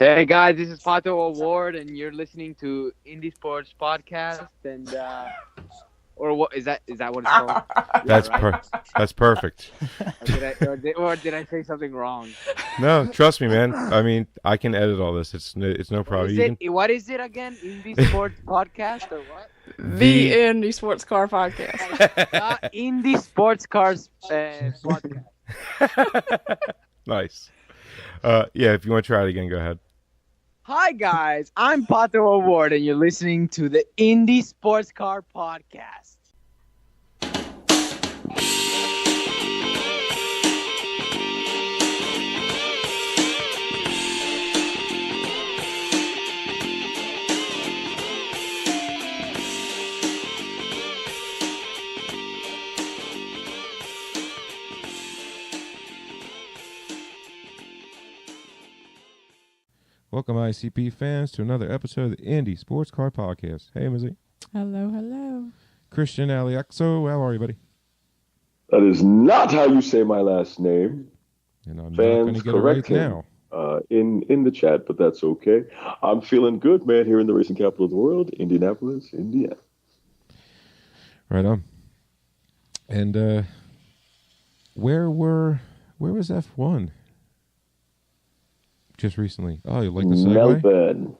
Hey guys, this is Pato Award, and you're listening to Indie Sports Podcast. And or what is that? Is that what it's called? Yeah, That's right. that's perfect. Or did I say something wrong? No, trust me, man. I mean, I can edit all this. It's no What problem. is You it? can What is it again? Indie Sports Podcast or what? The Indie Sports Car Podcast. Indie Sports Cars Podcast. Nice. Yeah, if you want to try it again, go ahead. Hi guys, I'm Pato Award, and you're listening to the Indie Sports Car Podcast. Welcome, ICP fans, to another episode of the Indie Sports Car Podcast. Hey, Mizzy. Hello. Christian Aliaxo, how are you, buddy? That is not how you say my last name. And I'm not going Fans to get it correct right him now. in the chat, but that's okay. I'm feeling good, man, here in the racing capital of the world, Indianapolis, Indiana. Right on. And where was F1? Just recently. Oh, you like the segue? Melbourne.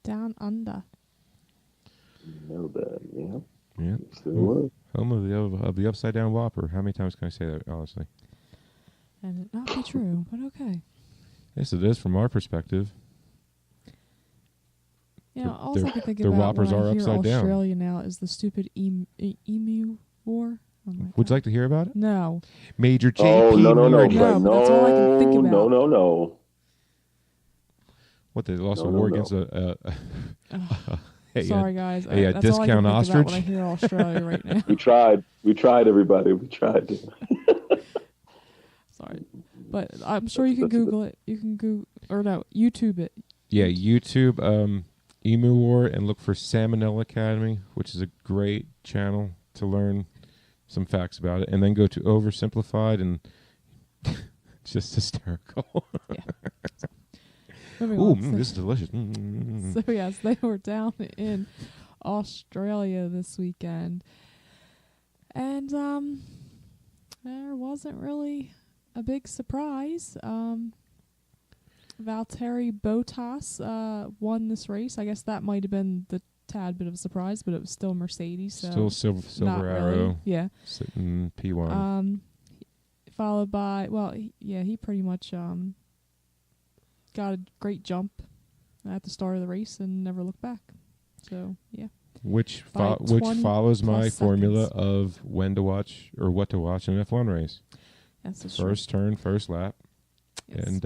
Down under. Melbourne, yeah. Yeah. Still was. Home of the upside down Whopper. How many times can I say that, honestly? And it not be true, but okay. Yes, it is from our perspective. You know, all I can think the about Whoppers when are I hear upside down. Australia now is the stupid emu war. Oh my Would you God. like to hear about it? No. Major JP. Oh, no, Morgan. No, but that's all I can think about. No. What, they lost No, a war no. against a hey, Sorry, guys. hey, That's all I discount can think about ostrich? when I hear Australia right now. We tried, everybody. We tried. Sorry. But I'm sure you can That's- Google it. You can YouTube it. Yeah, YouTube Emu War and look for Salmonella Academy, which is a great channel to learn some facts about it. And then go to Oversimplified, and it's just hysterical. Moving Ooh, on. So- this is delicious. Mm. So yes, they were down in Australia this weekend, and there wasn't really a big surprise. Valtteri Bottas won this race. I guess that might have been the tad bit of a surprise, but it was still Mercedes. So Still not Silver really. Arrow Yeah. sitting P1. Followed by he pretty much got a great jump at the start of the race and never looked back. So yeah. Which by which 20 follows my plus formula seconds. of when to watch or what to watch in an F1 race. That's First turn, first lap, Yes. and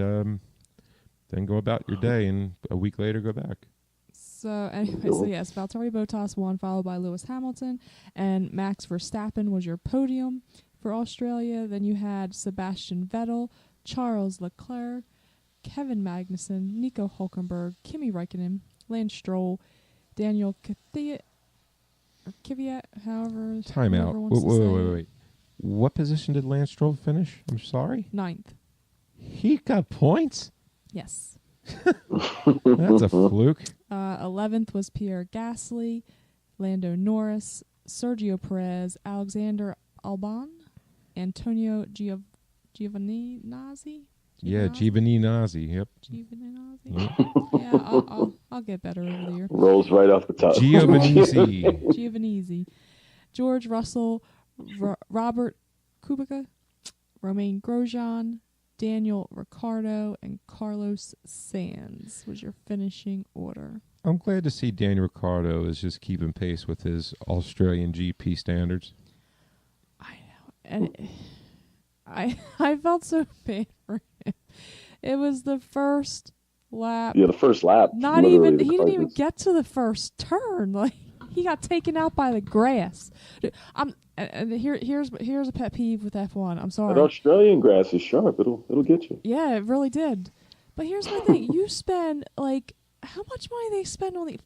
then go about your day, and a week later go back. So anyway, so yes, Valtteri Bottas won, followed by Lewis Hamilton, and Max Verstappen was your podium for Australia. Then you had Sebastian Vettel, Charles Leclerc, Kevin Magnussen, Nico Hulkenberg, Kimi Räikkönen, Lance Stroll, Daniel Kvyat, however. Time whoever out. wants to say. Wait. What position did Lance Stroll finish? I'm sorry. 9th. He got points? Yes. That's a fluke. 11th was Pierre Gasly, Lando Norris, Sergio Perez, Alexander Albon, Antonio Giovinazzi. Yeah, Giovinazzi. Yep. Giovinazzi. Yeah, I'll get better over the year. Rolls right off the top. Giovinazzi. Giovinazzi, George Russell, Robert Kubica, Romain Grosjean, Daniel Ricciardo, and Carlos Sainz was your finishing order. I'm glad to see Daniel Ricciardo is just keeping pace with his Australian GP standards. I know, and I felt so bad for him. It was the first lap. Yeah, the first lap. Not literally even the he didn't even closest. get to the first turn. Like he got taken out by the grass. Here's a pet peeve with F1. I'm sorry. That Australian grass is sharp. It'll get you. Yeah, it really did. But here's my thing: you spend how much money they spend on the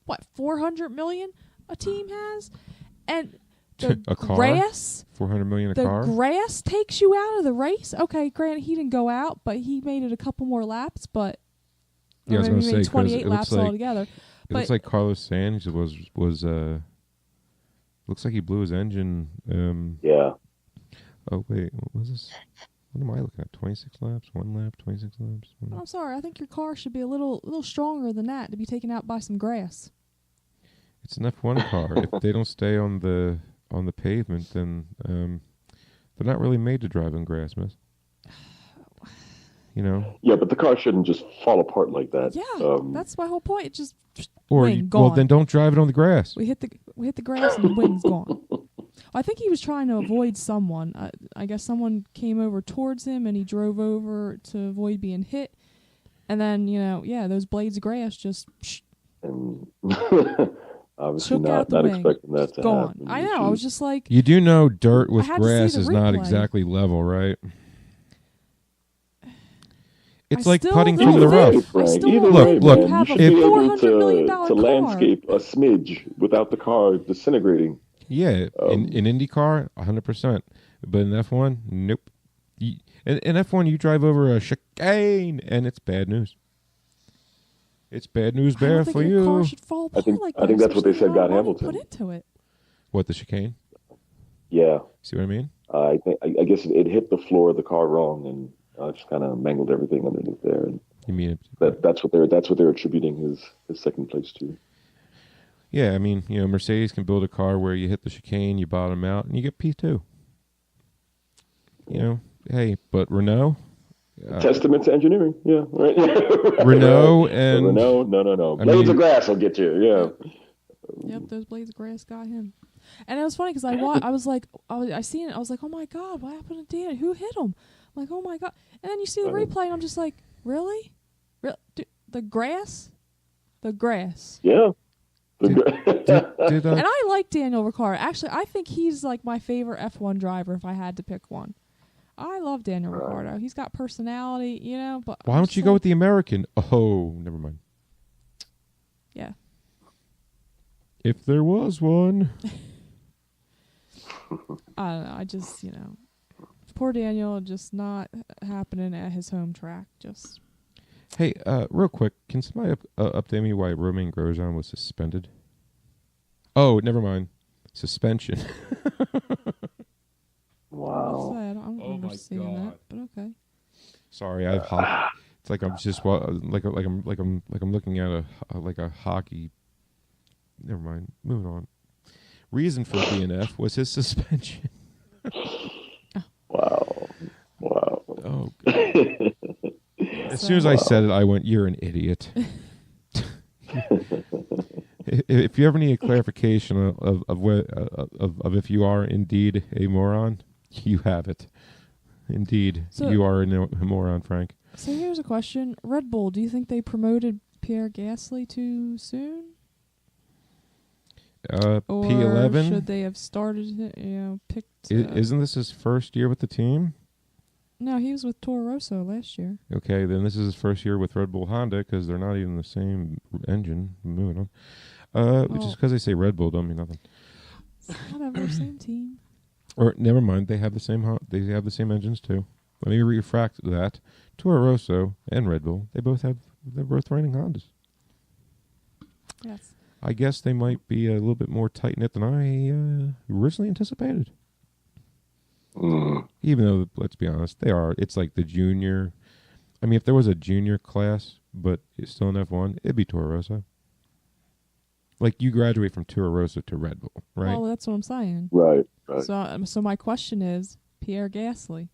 what 400 million a team has, and The A car? grass, 400 million a the car? grass takes you out of the race. Okay, granted, he didn't go out, but he made it a couple more laps. But Yeah, I was or gonna maybe he say, made 'cause 28 it looks laps like- altogether. It But- looks like Carlos Sainz was looks like he blew his engine. Yeah. Oh wait, what was this? What am I looking at? 26 laps, 1 lap, 26 laps. I'm sorry. I think your car should be a little stronger than that to be taken out by some grass. It's an F1 car. If they don't stay on the pavement, then they're not really made to drive on grass, miss. You know, Yeah, but the car shouldn't just fall apart like that. Yeah, that's my whole point. It just or wing well, gone. then don't drive it on the grass. we hit the grass and the wing's gone. I think he was trying to avoid someone. I guess someone came over towards him and he drove over to avoid being hit. And then those blades of grass just And obviously Took out not the wing. expecting that to gone. happen. I know. I was just like, You do know dirt with I had to see grass the is not replay. exactly level, right? It's I like still putting don't from the Either rough. way, I Frank, still either don't Look, way, think look, you man, have you a should be able $400 million to car. landscape a smidge without the car disintegrating. Yeah, in IndyCar, 100%. But in F1, nope. In F1, you drive over a chicane, and it's bad news. It's bad news I don't bear think for your car you. should fall I apart think- like I that. think that's what they especially said the amount got of money Hamilton. Put into it. What, the chicane? Yeah, See what I mean? I guess it hit the floor of the car wrong and just kind of mangled everything underneath there. And You mean it? that's what they're attributing his second place to. Yeah, I mean, Mercedes can build a car where you hit the chicane, you bottom out, and you get P2. Hey, but Renault? Testament to engineering. Yeah, right. Renault Right. and... Renault, no. I Blades mean- of grass will get you. Yeah. Yep, those blades of grass got him. And it was funny because I was like, I seen it. I was like, oh my god, what happened to Dan? Who hit him? I'm like, oh my god. And then you see the replay, and I'm just like, really? The grass? The grass. Yeah. Did, And I like Daniel Ricciardo. Actually, I think he's like my favorite F1 driver if I had to pick one. I love Daniel Ricciardo. He's got personality, but why don't you go with the American? Oh, never mind. Yeah. If there was one. I don't know. I just, poor Daniel, just not happening at his home track. Just Hey, real quick, can somebody update me why Romain Grosjean was suspended? Oh, never mind. Suspension. Wow. I don't remember seeing that, but okay. Sorry, I've it's like I'm just like I'm looking at a hockey. Never mind. Moving on. Reason for DNF was his suspension. Wow. Oh. God. As soon as I said it, I went, "You're an idiot." If you ever need a clarification of if you are indeed a moron, you have it. Indeed, So- you are a moron, Frank. So here's a question: Red Bull, do you think they promoted Pierre Gasly too soon? Or P11. should they have started? Picked. Isn't this his first year with the team? No, he was with Toro Rosso last year. Okay, then this is his first year with Red Bull Honda because they're not even the same engine. Moving on. Which is because they say Red Bull don't mean nothing. Whatever, same team. Or never mind, they have the same engines too. Let me refract that. Toro Rosso and Red Bull, they're both running Hondas. Yes. I guess they might be a little bit more tight knit than I originally anticipated. Even though, let's be honest, they are. It's like the junior. I mean, if there was a junior class, but it's still in F1, it'd be Toro Rosso. Like you graduate from Toro Rosso to Red Bull, right? Well, that's what I'm saying. Right. So my question is Pierre Gasly.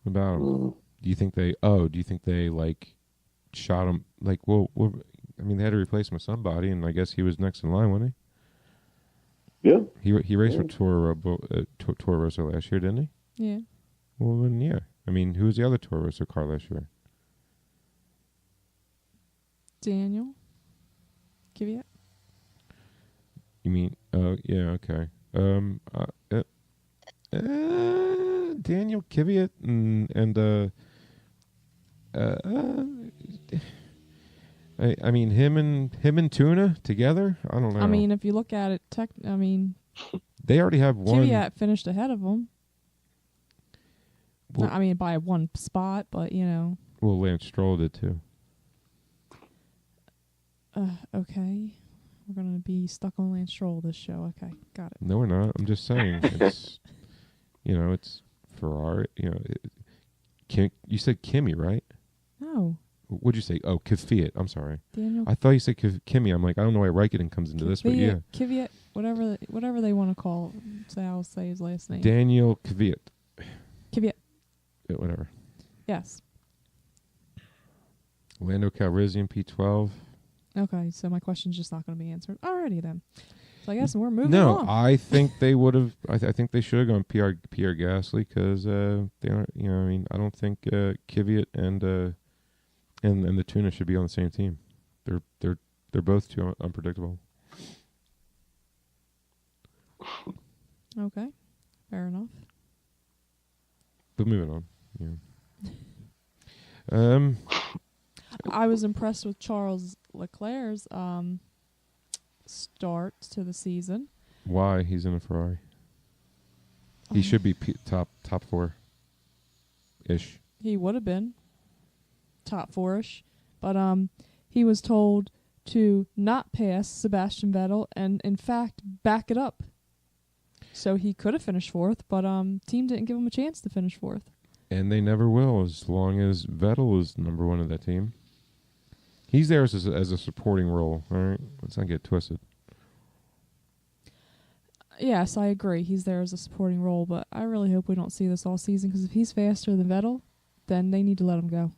What about him? Do you think they like shot him? Like, well, I mean, they had to replace him with somebody, and I guess he was next in line, wasn't Yeah. he? He raced for Toro Rosso last year, didn't he? Yeah. Well, then, yeah. I mean, who was the other Toro Rosso car last year? Daniel. Kvyat. You mean? Yeah, okay. Daniel Kvyat and I mean him and Tuna together. I don't know. I mean, if you look at it, They already have one. Kvyat finished ahead of him. Well, I mean, by one spot, but you know. well, Lance Stroll did too. Okay. We're gonna be stuck on Lance Stroll this show. Okay, got it. No, we're not. I'm just saying. It's, you know, it's Ferrari. You know, you said Kimi, right? No, What'd you say? Oh, Kvyat. I'm sorry. Daniel. I thought you said Kimi. I'm like, I don't know why Raikkonen comes into this, but yeah. Kvyat, whatever they want to call. I'll say his last name. Daniel Kvyat. Kvyat. Yeah, whatever. Yes. Lando Calrissian, P12. Okay, so my question's just not going to be answered. Alrighty then. So I guess we're moving No, on. I think they would have. I think they should have gone Pierre Gasly because they aren't. You know, I mean, I don't think Kvyat and the Tuna should be on the same team. They're both too unpredictable. Okay, fair enough. But moving on. Yeah. I was impressed with Charles Leclerc's start to the season. Why he's in a Ferrari? He should be top 4 ish. He would have been top 4-ish, but he was told to not pass Sebastian Vettel and in fact back it up. So he could have finished 4th, but team didn't give him a chance to finish 4th. And they never will as long as Vettel is number 1 of that team. He's there as a supporting role, all right? Let's not get twisted. Yes, I agree. He's there as a supporting role, but I really hope we don't see this all season because if he's faster than Vettel, then they need to let him go.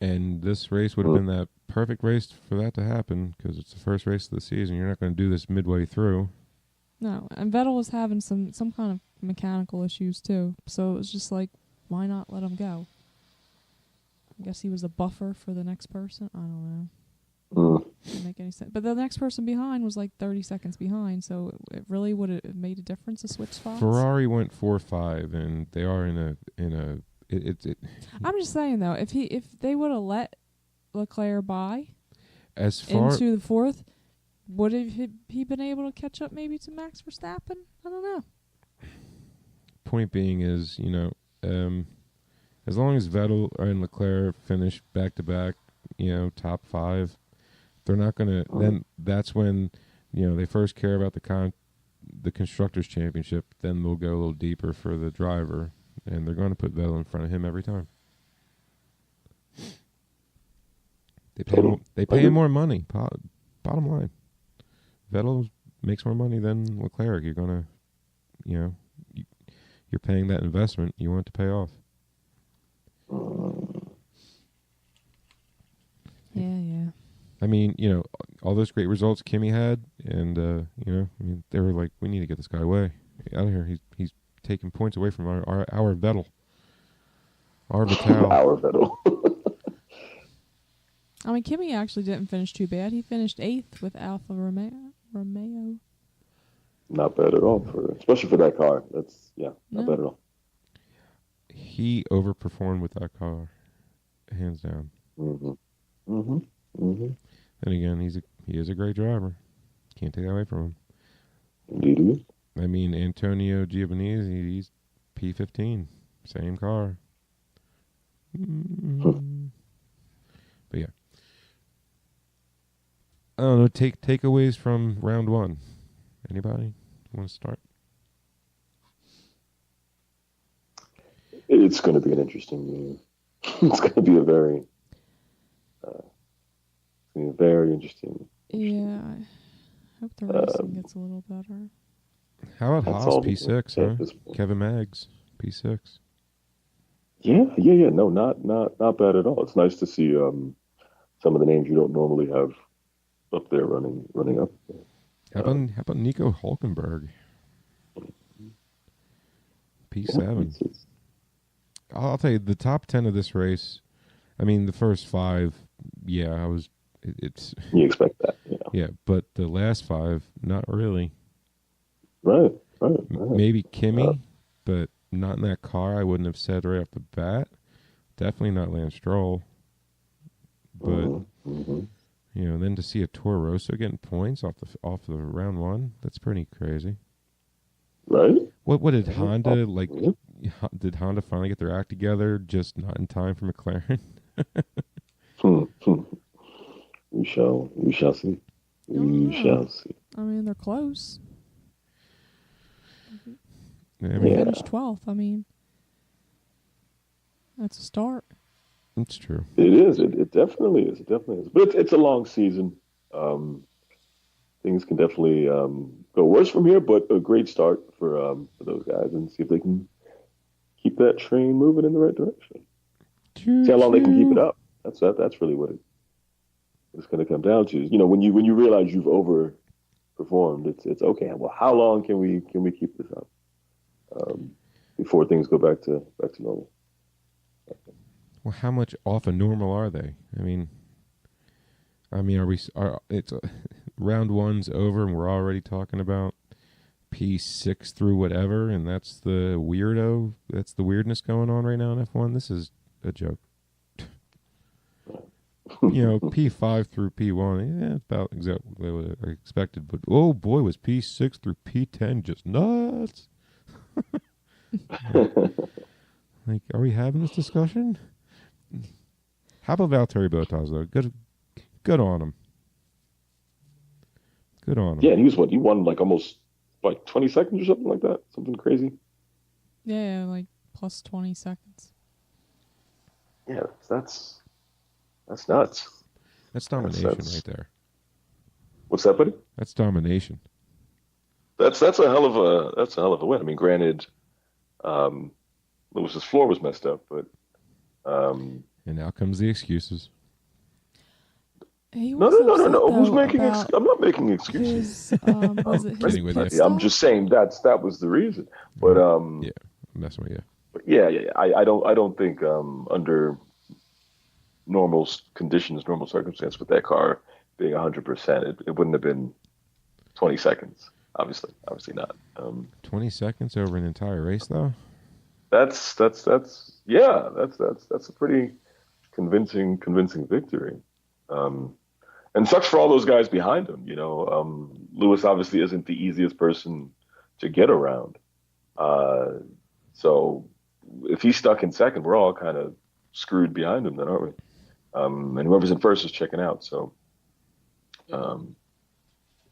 And this race would have been that perfect race for that to happen because it's the first race of the season. You're not going to do this midway through. No, and Vettel was having some kind of mechanical issues too, so it was just like, why not let him go? I guess he was a buffer for the next person. I don't know. Didn't make any sense. But the next person behind was like 30 seconds behind, so it really would have made a difference to switch spots. Ferrari went 4-5, and they are in a. I'm just saying though, if they would have let Leclerc by as far into the 4th, would he been able to catch up maybe to Max Verstappen? I don't know. Point being is, you know, as long as Vettel and Leclerc finish back to back, you know, top 5, they're not gonna. Then that's when, you know, they first care about the constructors' championship. Then they'll go a little deeper for the driver, and they're going to put Vettel in front of him every time. They pay him more money. Bottom line, Vettel makes more money than Leclerc. You're gonna, you know, you're paying that investment. You want it to pay off. Yeah. I mean, you know, all those great results Kimi had, and you know, I mean, they were like, we need to get this guy away out of here. He's taking points away from our Vettel, our Vitale. Our Vettel. I mean, Kimi actually didn't finish too bad. He finished 8th with Alfa Romeo. Not bad at all, especially for that car. That's not No. bad at all. He overperformed with that car, hands down. And again, he is a great driver. Can't take that away from him. Indeed. I mean, Antonio Giovinazzi, he's P15, same car. But yeah, I don't know. Takeaways from round 1. Anybody want to start? It's going to be an interesting game. It's going to be a very interesting. Yeah, I hope the racing gets a little better. How about That's Haas all P6? at Huh? this point. Kevin Maggs P6. Yeah. No, not bad at all. It's nice to see some of the names you don't normally have up there running up. How about Nico Hulkenberg? P7. It's I'll tell you, the top 10 of this race, I mean, the first 5, yeah, it's you expect that, yeah, but the last 5, not really. Right. Maybe Kimi, but not in that car. I wouldn't have said right off the bat. Definitely not Lance Stroll. But you know, then to see a Toro Rosso getting points off the round 1, that's pretty crazy. Right? What did Honda like? Yeah. Did Honda finally get their act together? Just not in time for McLaren. Hmm. We shall see. We Oh. shall see. I mean, they're close. I They mean, Yeah. finished 12th. I mean, that's a start. it's true. It is. It definitely is. It definitely is. But it's a long season. Um, Things can definitely go worse from here, but a great start for those guys, and see if they can keep that train moving in the right direction. See how long they can keep it up. That's really what it's going to come down to. You know, when you realize you've overperformed, it's okay. Well, how long can we keep this up before things go back to normal? Well, how much off of normal are they? I mean, are we? It's round one's over, and we're already talking about P6 through whatever, and that's the weirdo. That's the weirdness going on right now in F1. This is a joke. P5 through P1, yeah, about exactly what I expected. But oh boy, was P6 through P10 just nuts? Like, are we having this discussion? How about Valtteri Bottas though? Good on him. Good on him. Yeah, and he won like almost like 20 seconds or something like that. Something crazy. Yeah, like plus 20 seconds. Yeah, that's nuts. That's domination right there. What's that, buddy? That's domination. That's a hell of a win. I mean, granted, Lewis's floor was messed up, but And now comes the excuses. no. Who's making? I'm not making excuses. Was it his Kidding with you. pit Yeah, I'm stop? just saying that was the reason. But Yeah, I'm messing with you. but yeah. I don't think under normal conditions, normal circumstance, with that car being 100%, it wouldn't have been 20 seconds. Obviously not. 20 seconds over an entire race, though. That's a pretty convincing victory. And sucks for all those guys behind him. You know, Lewis obviously isn't the easiest person to get around. So if he's stuck in second, we're all kind of screwed behind him then, aren't we? And whoever's in first is checking out. So,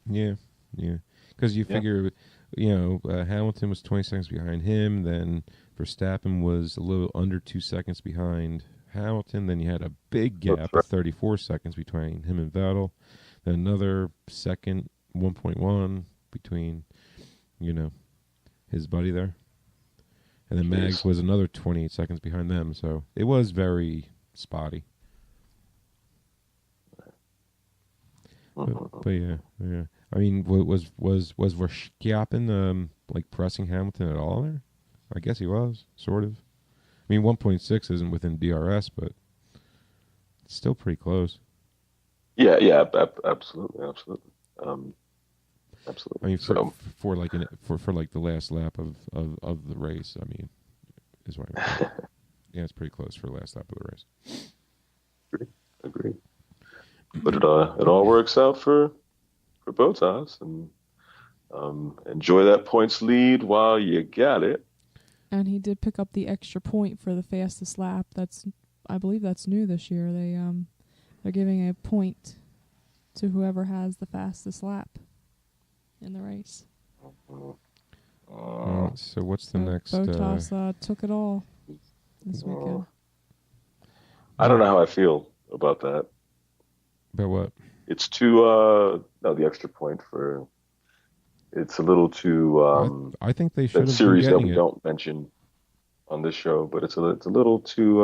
Yeah. Because you figure, Hamilton was 20 seconds behind him. Then Verstappen was a little under 2 seconds behind Hamilton. Then you had a big gap of 34 seconds between him and Vettel. Then another second, 1.1 between, his buddy there. And then Mags was another 28 seconds behind them. So it was very spotty. But yeah. I mean, was Verstappen like pressing Hamilton at all there? I guess he was, sort of. I mean, 1.6 isn't within DRS, but it's still pretty close. Yeah, absolutely. Absolutely. I mean, for like the last lap of the race, I mean, is what I mean. Yeah, it's pretty close for the last lap of the race. Agree. But it all works out for Bottas, and enjoy that points lead while you got it. And he did pick up the extra point for the fastest lap. I believe that's new this year. They're giving a point to whoever has the fastest lap in the race. So what's the next? Bottas took it all this weekend. I don't know how I feel about that. About what? It's too the extra point for. It's a little too. I think they should have that series that we it. don't mention on this show, but it's a little too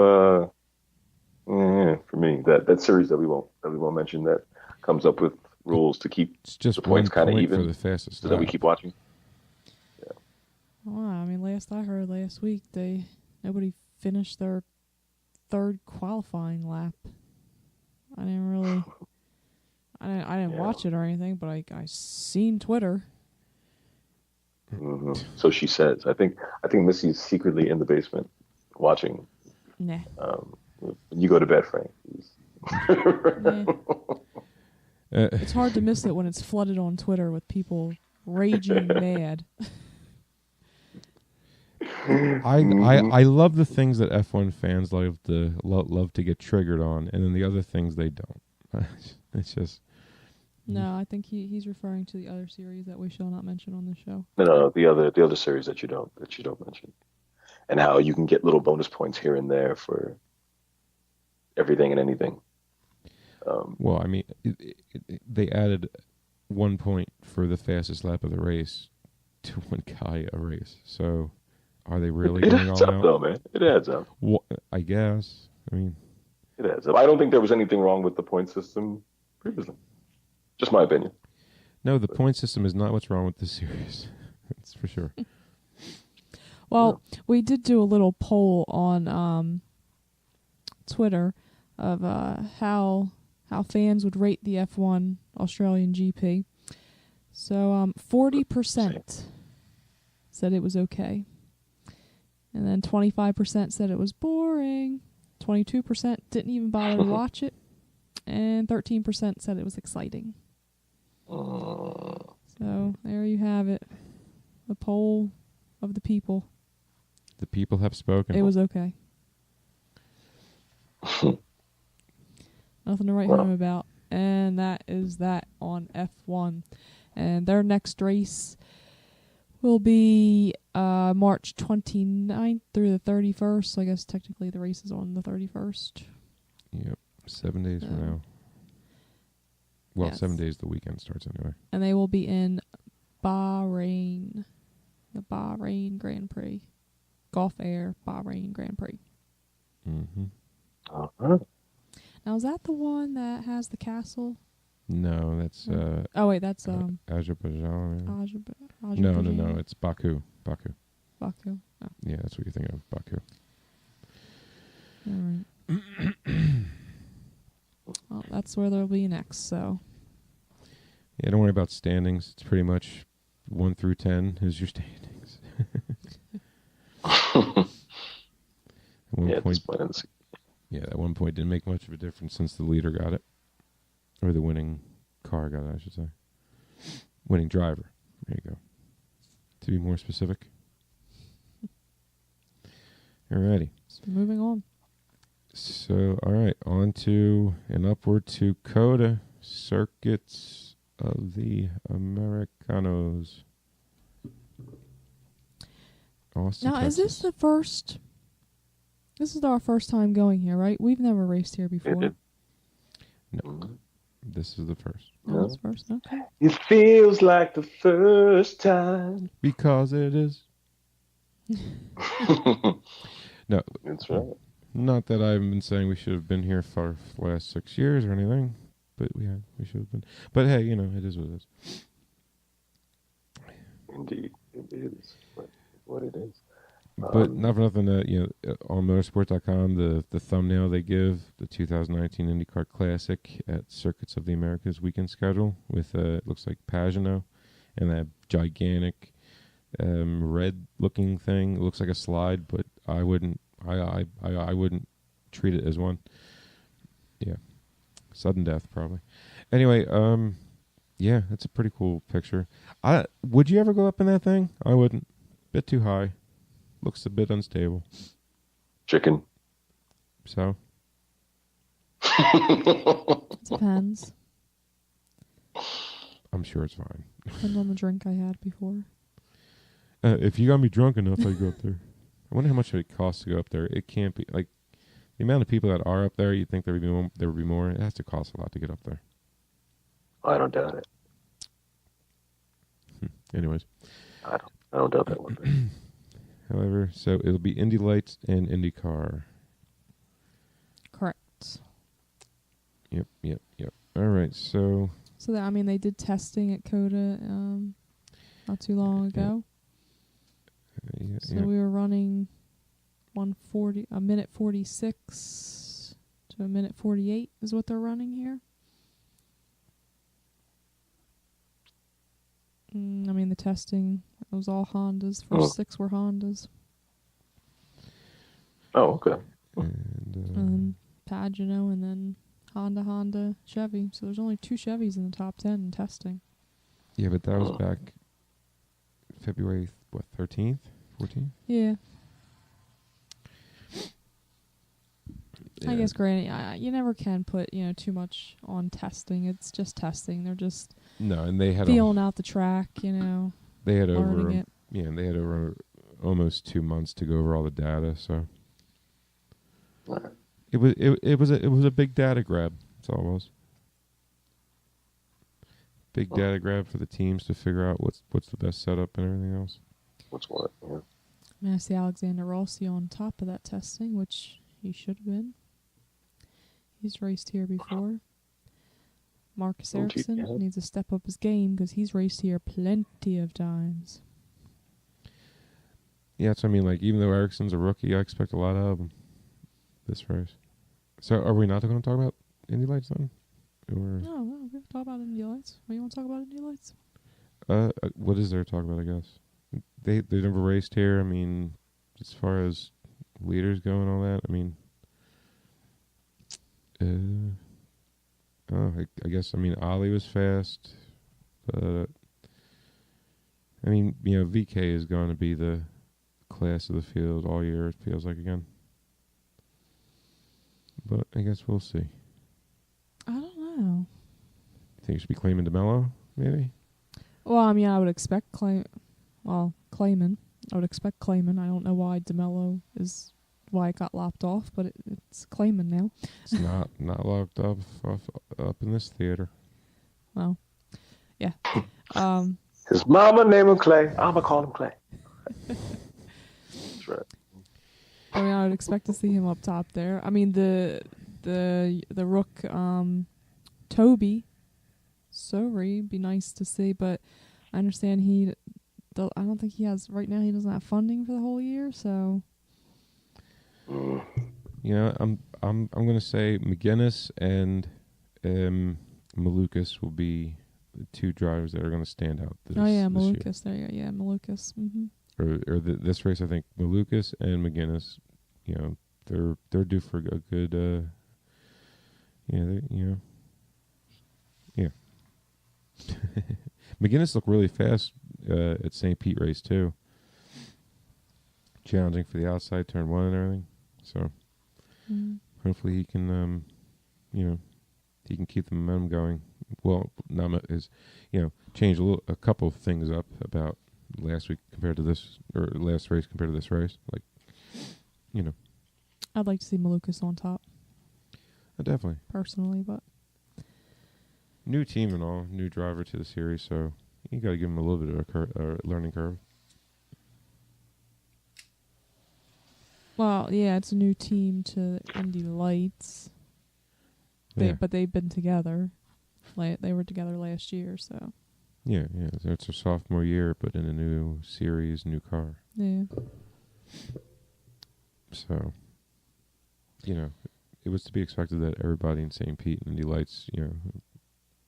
for me. That series that we won't mention, that comes up with rules to keep It's just the points kind of point even for the fastest so that we lap. keep watching. Well, I mean, last week, nobody finished their third qualifying lap. I didn't watch it or anything, but I seen Twitter. Mm-hmm. So she says. I think Missy's secretly in the basement watching. Nah. When you go to bed, Frank. Nah. It's hard to miss it when it's flooded on Twitter with people raging mad. I love the things that F1 fans love to get triggered on, and then the other things they don't. It's just No, I think he's referring to the other series that we shall not mention on the show. No, the other series that you don't mention, and how you can get little bonus points here and there for everything and anything. well, I mean, they added 1 point for the fastest lap of the race to win Kai a race. So, are they really It going adds all up, out? though, man. It adds up. I guess. I mean, It adds up. I don't think there was anything wrong with the point system previously. Just my opinion. no, the point system is not what's wrong with this series. That's for sure. Well, we did do a little poll on Twitter of how fans would rate the F1 Australian GP. So 40% said it was okay. And then 25% said it was boring. 22% didn't even bother to watch it. And 13% said it was exciting. So there you have it. The poll of the people. The people have spoken. It was okay. Nothing to write home about. And that is that on F1. And their next race will be March 29th through the 31st. So I guess technically the race is on the 31st. Yep, 7 days from now. Well, yes. 7 days the weekend starts anyway. And they will be in Bahrain. The Bahrain Grand Prix. Gulf Air Bahrain Grand Prix. Mm-hmm. Uh-huh. Now, is that the one that has the castle? No, that's Oh, wait, that's Azerbaijan. Azerbaijan. No, it's Baku. Baku. Oh, Yeah, that's what you're thinking of, Baku. all right. Well, that's where they'll be next, so. Yeah, don't worry about standings. It's pretty much 1 through 10 is your standings. At 1 point didn't make much of a difference since the leader got it. Or the winning car got it, I should say. Winning driver. There you go. To be more specific. Alrighty. So moving on. So, alright, on to and upward to COTA, Circuits of the Americanos. Austin, Now, Texas. is this the first? This is our first time going here, right? We've never raced here before. No, this is the first. No, it's first. Okay. It feels like the first time. Because it is. No, That's right. not that I've been saying we should have been here for the last 6 years or anything, but we should have been. But hey, it is what it is. Indeed, it is what it is. But not for nothing, on motorsport.com, the thumbnail they give, the 2019 IndyCar Classic at Circuits of the Americas weekend schedule with, it looks like Pagano and that gigantic red-looking thing. It looks like a slide, but I wouldn't treat it as one. Yeah. Sudden death, probably. Anyway, yeah, that's a pretty cool picture. Would you ever go up in that thing? I wouldn't. Bit too high. Looks a bit unstable. Chicken. So? Depends. I'm sure it's fine. Depends on the drink I had before. If you got me drunk enough, I'd go up there. I wonder how much it costs to go up there. It can't be, like, the amount of people that are up there, you'd think there would be more. It has to cost a lot to get up there. I don't doubt it. Anyways. I don't doubt that one bit. However, so it'll be Indy Lights and IndyCar. Correct. Yep. All right, so that, they did testing at COTA not too long ago. So we were running 140, a minute 46 to a minute 48 is what they're running here. The testing, it was all Hondas. First 6 were Hondas. Oh, okay. and Pagano, and then Honda, Chevy. So there's only 2 Chevys in the top 10 in testing. yeah, but that was back February 13th, 14th. Yeah. I guess, granted, you never can put too much on testing. It's just testing. They're just No, and they had feeling out the track. they had learning over it. and they had over almost 2 months to go over all the data. So it was a big data grab. That's all it was. Big data grab for the teams to figure out what's the best setup and everything else. What's what? Yeah. I mean, I see Alexander Rossi on top of that testing, which he should have been. He's raced here before. Marcus Ericsson needs to step up his game because he's raced here plenty of times. Yeah, so I mean, like, even though Ericsson's a rookie, I expect a lot out of him this race. So are we not going to talk about Indy Lights then? Or No, we're going to talk about Indy Lights. What do you want to talk about Indy Lights? what is there to talk about, I guess? They never raced here. I mean, as far as leaders go and all that, I mean, I guess, I mean, Ollie was fast, but I mean, VK is going to be the class of the field all year, it feels like, again. But I guess we'll see. I don't know. You think you should be claiming DeMello, maybe? Well, I mean, I would expect Clayman. I would expect Clayman. I don't know why DeMello is why it got lopped off, but it's Clayman now. It's not locked up in this theater. Well, yeah. His mama named him Clay. I'ma call him Clay. That's right. I mean, I would expect to see him up top there. I mean, the rook, Toby Sori, be nice to see, but I understand I don't think he has right now. He doesn't have funding for the whole year, so. I'm gonna say McGinnis and Malukas will be the two drivers that are gonna stand out. This Malukas. There you go. Yeah, Malukas. Mm-hmm. Or this race, I think Malukas and McGinnis, they're due for a good. McGinnis looked really fast at St. Pete race too. Challenging for the outside turn 1 and everything. So hopefully he can, he can keep the momentum going. Well, change a couple of things up about last week compared to this, or last race compared to this race. Like, I'd like to see Malukas on top. Definitely. Personally, but. New team and all, new driver to the series, so you got to give him a little bit of a learning curve. Well, yeah, it's a new team to Indy Lights. But they've been together. They were together last year, so. Yeah. So it's a sophomore year, but in a new series, new car. Yeah. So, it was to be expected that everybody in St. Pete and Indy Lights,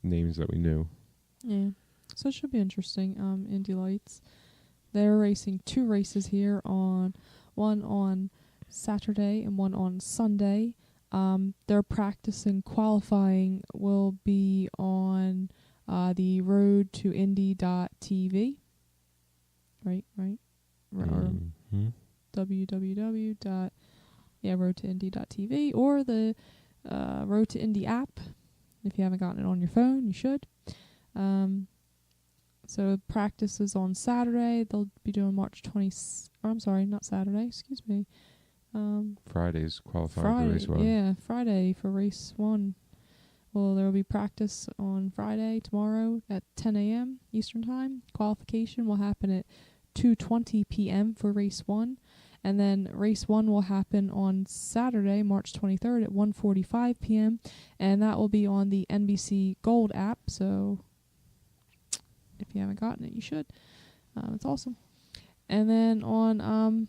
names that we knew. Yeah. So it should be interesting. Indy Lights. They're racing 2 races here, one on Saturday and one on Sunday. Their practice and qualifying will be on the road to Indy.tv. Right. Mm-hmm. www.roadtoindy.tv or the Road to Indy app. If you haven't gotten it on your phone, you should. So practice is on Saturday. They'll be doing March 20th. I'm sorry, not Saturday. Excuse me. Friday's qualifying for race 1. Yeah, Friday for race 1. Well, there will be practice on Friday, tomorrow at 10 a.m. Eastern Time. Qualification will happen at 2:20 p.m. for race 1. And then race 1 will happen on Saturday, March 23rd at 1:45 p.m. And that will be on the NBC Gold app. So if you haven't gotten it, you should. It's awesome. And then on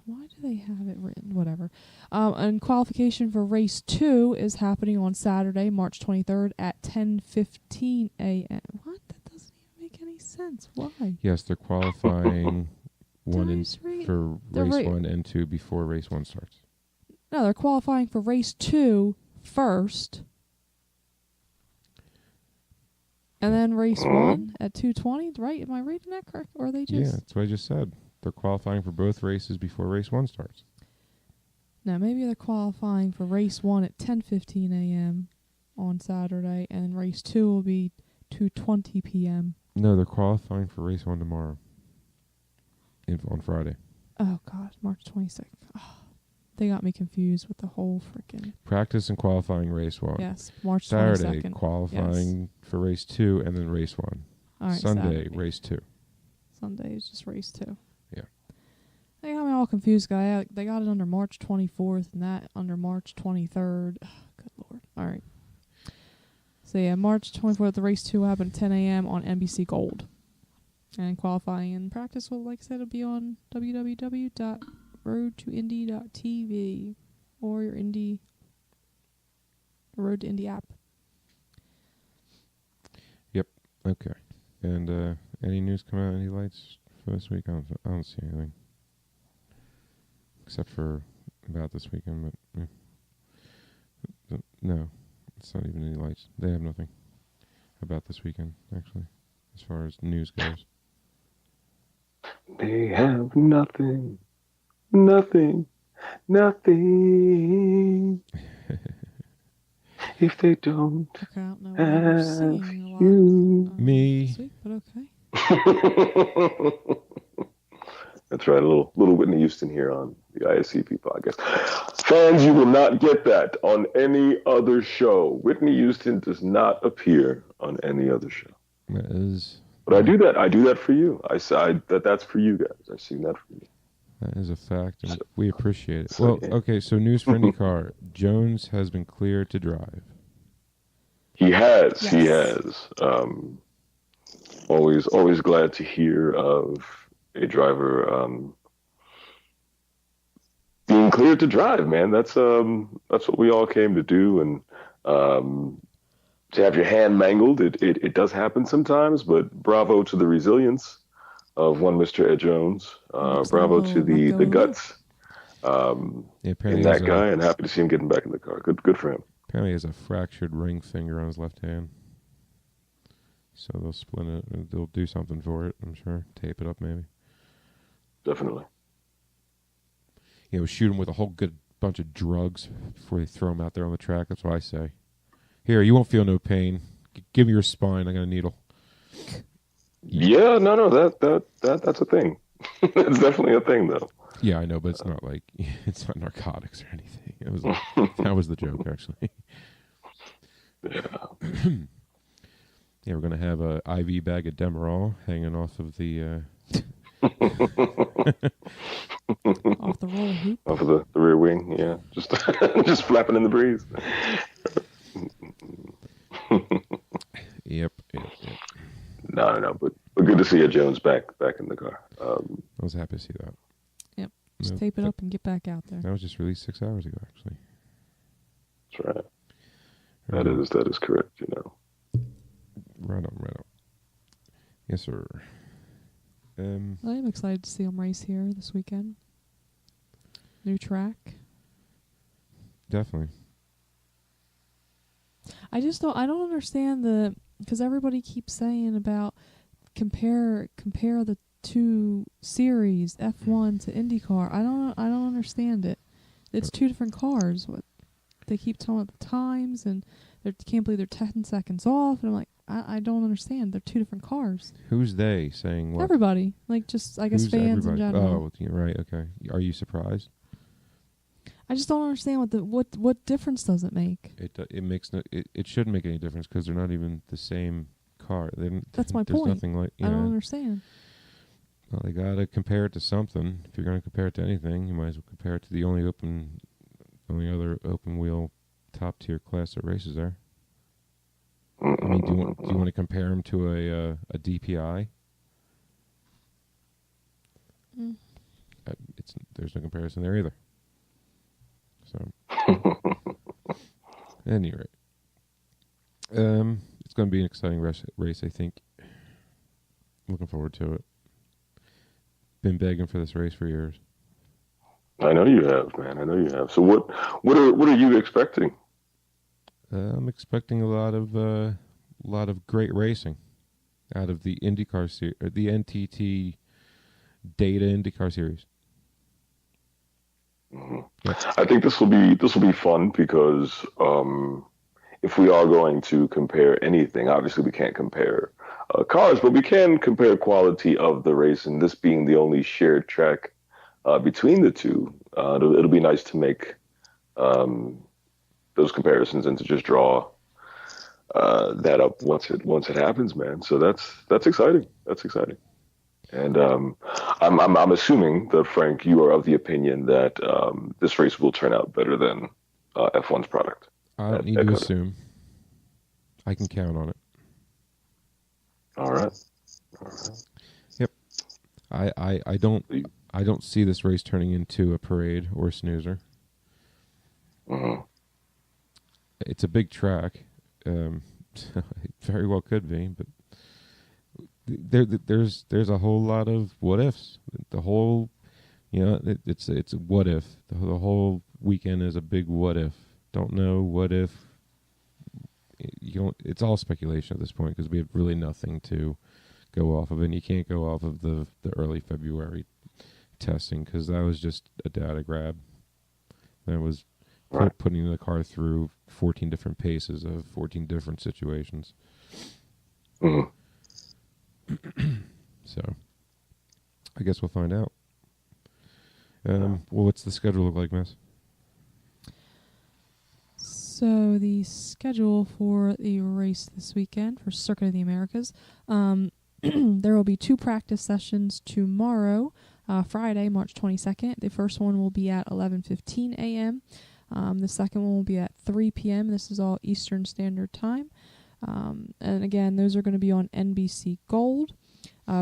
why do they have it written? Whatever. And qualification for race 2 is happening on Saturday, March 23rd at 10:15 a.m. What? That doesn't even make any sense. Why? Yes, they're qualifying for race 1 and 2 before race 1 starts. No, they're qualifying for race 2 first. And then race 1 at 2:20, right? Am I reading that correct? Or are they just... Yeah, that's what I just said. They're qualifying for both races before race 1 starts. No, maybe they're qualifying for race 1 at 10:15 a.m. on Saturday, and then race 2 will be 2:20 p.m. No, they're qualifying for race 1 tomorrow. On Friday. Oh God, March 26th. Oh, they got me confused with the whole freaking. Practice and qualifying race 1. Yes, March 22nd. Saturday qualifying for race 2 and then race 1. All right, Sunday Saturday. race 2. Sunday is just race 2. Yeah. They got me all confused, guy. They got it under March 24th and that under March 23rd. Oh, good Lord. All right. So yeah, March 24th, the race 2 happened at 10 a.m. on NBC Gold. And qualifying and practice will, like I said, it'll be on www.roadtoindy.tv or your Road to Indy app. Okay. And any news come out? Any lights for this week? I don't see anything. Except for about this weekend, but no. It's not even any lights. They have nothing about this weekend, actually, as far as news goes. They have nothing. Nothing. Nothing. If they don't Okay, I don't know what you're have singing a lot. you. Me. This week, but okay. That's right, a little Whitney Houston here on the ISCP podcast. Fans, you will not get that on any other show. Whitney Houston does not appear on any other show. That is. But I do that for you. I said that's for you guys. I sing that for you. That is a fact, and we appreciate it. So, Well, yeah. okay, so news for IndyCar. Jones has been cleared to drive. He has. Yes. He has. Always glad to hear of a driver being cleared to drive. Man, that's what we all came to do, and to have your hand mangled, it does happen sometimes. But bravo to the resilience of one Mr. Ed Jones. Bravo to the guts in that guy, and happy to see him getting back in the car. Good for him. Apparently, he has a fractured ring finger on his left hand. So they'll split it. They'll do something for it, I'm sure. Tape it up, maybe. Definitely. Shoot him with a whole good bunch of drugs before they throw him out there on the track. That's what I say. Here, you won't feel no pain. Give me your spine. I got a needle. Yeah, no, that's a thing. That's definitely a thing, though. Yeah, I know, but it's not like it's not narcotics or anything. It was that was the joke, actually. Yeah. Yeah, we're gonna have a IV bag of Demerol hanging off of the Off the roll hoop. Off of the rear wing, yeah, just just flapping in the breeze. Yep. No, but good to see Ed Jones back in the car. I was happy to see that. Yep. Just No, tape it up and get back out there. That was just released 6 hours ago, actually. That's right. That is correct. Right on. Yes, sir. I am excited to see him race here this weekend. New track. Definitely. I don't understand because everybody keeps saying about compare the two series, F1 to IndyCar. I don't understand it. It's two different cars. What they keep telling the times, and they can't believe they're 10 seconds off. And I'm like, I don't understand. They're two different cars. Who's they saying what? Everybody, like just I guess Who's fans everybody? in general. Oh, you're right. Okay. Are you surprised? I just don't understand what difference does it make. It makes no. It shouldn't make any difference because they're not even the same car. That's my there's point. Nothing like. I don't understand. Well, they gotta compare it to something. If you're gonna compare it to anything, you might as well compare it to the only other open wheel top tier class that races there. I mean, do you want to compare them to a DPI? There's no comparison there either. So, at any rate, it's going to be an exciting race, I think. Looking forward to it. Been begging for this race for years. I know you have, man. I know you have. So what are you expecting? I'm expecting a lot of great racing out of the IndyCar series, the NTT Data IndyCar series. Mhm. Yep. I think this will be fun because if we are going to compare anything, obviously we can't compare cars, but we can compare quality of the race, and this being the only shared track between the two, it'll be nice to make um, those comparisons and to just draw that up once it happens, man. So that's exciting. That's exciting. And I'm assuming that Frank, you are of the opinion that this race will turn out better than F1's product I don't at, need at to Coda. assume. I can count on it. All right. All right. Yep. I don't see this race turning into a parade or a snoozer. Mhm. It's a big track. It very well could be, but there's a whole lot of what ifs. The whole, it's a what if. The whole weekend is a big what if. Don't know what if. It's all speculation at this point because we have really nothing to go off of, and you can't go off of the early February testing because that was just a data grab. That was Right. putting the car through 14 different paces of 14 different situations. Mhm. So I guess we'll find out. Well, what's the schedule look like, Miss? So the schedule for the race this weekend for Circuit of the Americas, there will be 2 practice sessions tomorrow, Friday, March 22nd. The first one will be at 11:15 a.m. The second one will be at 3 p.m. This is all Eastern Standard Time. And again, those are going to be on NBC Gold.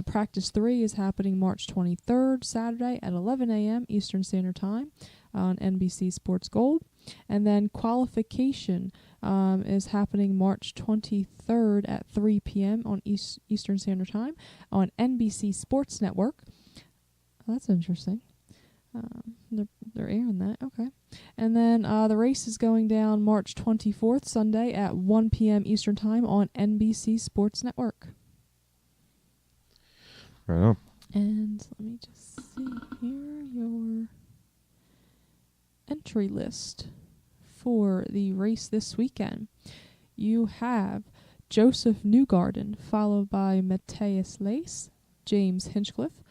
Practice 3 is happening March 23rd, Saturday at 11 a.m. Eastern Standard Time on NBC Sports Gold. And then qualification is happening March 23rd at 3 p.m. on Eastern Standard Time on NBC Sports Network. Oh, that's interesting. They're airing that. Okay. And then the race is going down March 24th, Sunday at 1 p.m. Eastern Time on NBC Sports Network. Right on. And let me just see here your entry list for the race this weekend. You have Joseph Newgarden, followed by Matthias Lace, James Hinchcliffe,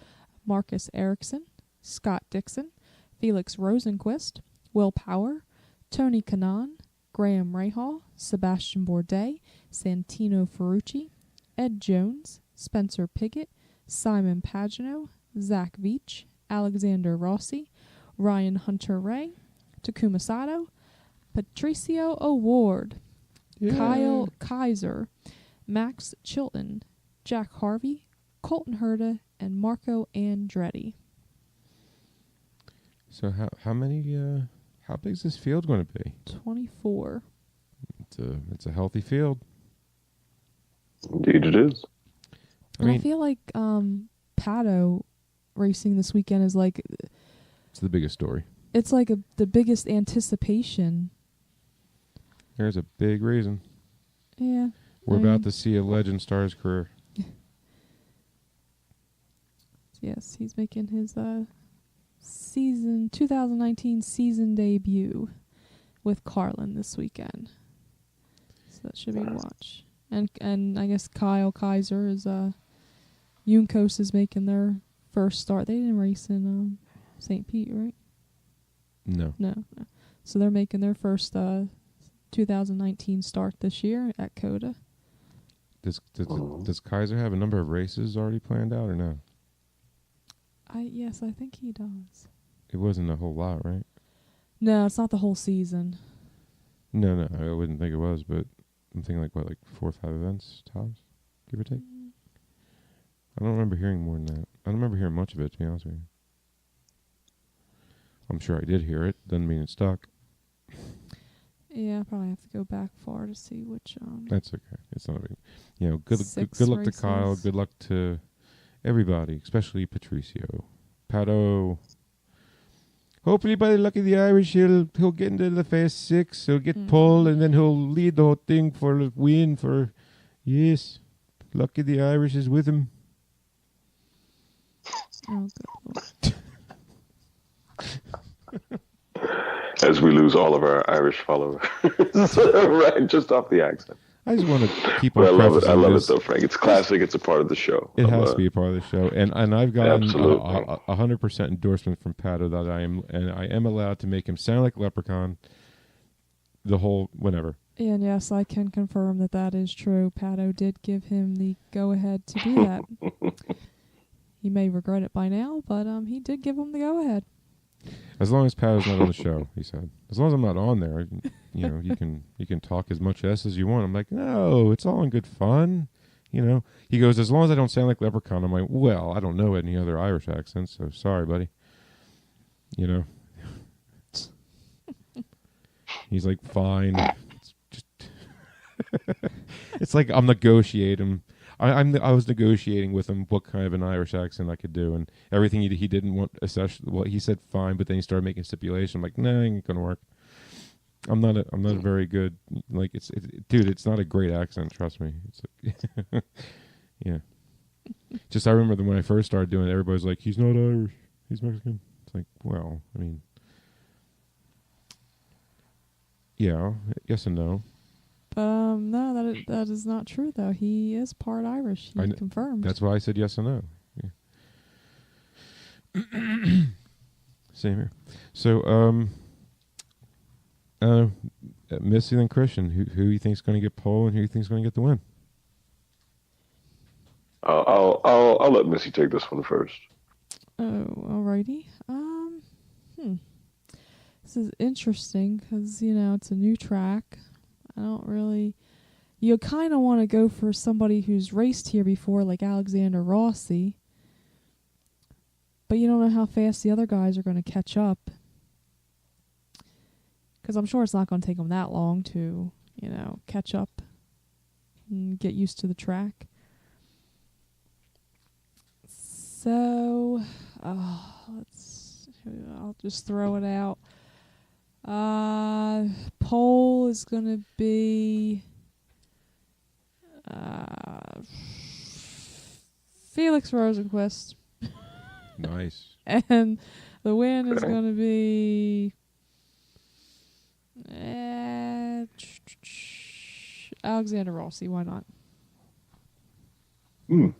Marcus Ericsson, Scott Dixon, Felix Rosenquist, Will Power, Tony Kanaan, Graham Rahal, Sebastian Bourdais, Santino Ferrucci, Ed Jones, Spencer Piggott, Simon Pagino, Zach Veach, Alexander Rossi, Ryan Hunter-Ray, Takuma Sato, Patricio O'Ward, Kyle Kaiser, Max Chilton, Jack Harvey, Colton Herta, and Marco Andretti. So how many? How big is this field going to be? 24. It's a healthy field. Indeed, it is. I feel like Pato racing this weekend is like It's the biggest story. it's like the biggest anticipation. There's a big reason. Yeah. We're about to see a legend star's career. Yes, he's making his 2019 season debut with Carlin this weekend. So that should be a watch. And I guess Kyle Kaiser is Juncos is making their first start. They didn't race in St. Pete, right? No. No. So they're making their first 2019 start this year at Coda. Does Kaiser have a number of races already planned out or no? Yes, I think he does. It wasn't a whole lot, right? No, it's not the whole season. No, I wouldn't think it was, but I'm thinking like 4 or 5 events tops, give or take. I don't remember hearing more than that. I don't remember hearing much of it, to be honest with you. I'm sure I did hear it. Doesn't mean it stuck. Yeah, I probably have to go back far to see which. That's okay. It's not a big. Good Six luck to Kyle. races. Good luck to everybody, especially Patricio. Pato. Hopefully, by the luck of the Irish, he'll get into the first 6. He'll get pole, and then he'll lead the whole thing for the win. Yes, lucky the Irish is with him. Oh, good Lord. As we lose all of our Irish followers, right? Just off the accent. I just want to keep on. But I love it. I prefacing love this. it though, Frank. It's classic. It's a part of the show. It has to be a part of the show, and I've gotten Absolutely. 100% endorsement from Pato that I am allowed to make him sound like Leprechaun. The whole whenever. And yes, I can confirm that that is true. Pato did give him the go-ahead to do that. He may regret it by now, but he did give him the go-ahead. As long as Pato's not on the show, he said. As long as I'm not on there, you know, you can talk as much S as you want. I'm like, no, it's all in good fun. You know, he goes, as long as I don't sound like Leprechaun. I'm like, well, I don't know any other Irish accents, so sorry, buddy. You know. He's like, fine. It's just it's like I'm negotiating. I was negotiating with him what kind of an Irish accent I could do, and everything he didn't want. Well, he said fine, but then he started making stipulations. I'm like, nah, ain't gonna work. I'm not a very good like dude. It's not a great accent. Trust me. It's like yeah. Just I remember when I first started doing it, everybody's like, he's not Irish. He's Mexican. It's like, well, I mean, yeah, yes and no. No, that is not true though. He is part Irish. He confirmed. That's why I said yes and no. Yeah. Same here. So, Missy and Christian, who you think's going to get pole and who you think's going to get the win? I'll let Missy take this one first. Oh, alrighty. This is interesting because it's a new track. I don't really. You kind of want to go for somebody who's raced here before, like Alexander Rossi. But you don't know how fast the other guys are going to catch up. Because I'm sure it's not going to take them that long to, catch up and get used to the track. So, I'll just throw it out. Pole is going to be Felix Rosenquist. Nice. And the win is going to be Alexander Rossi. Why not? Mm.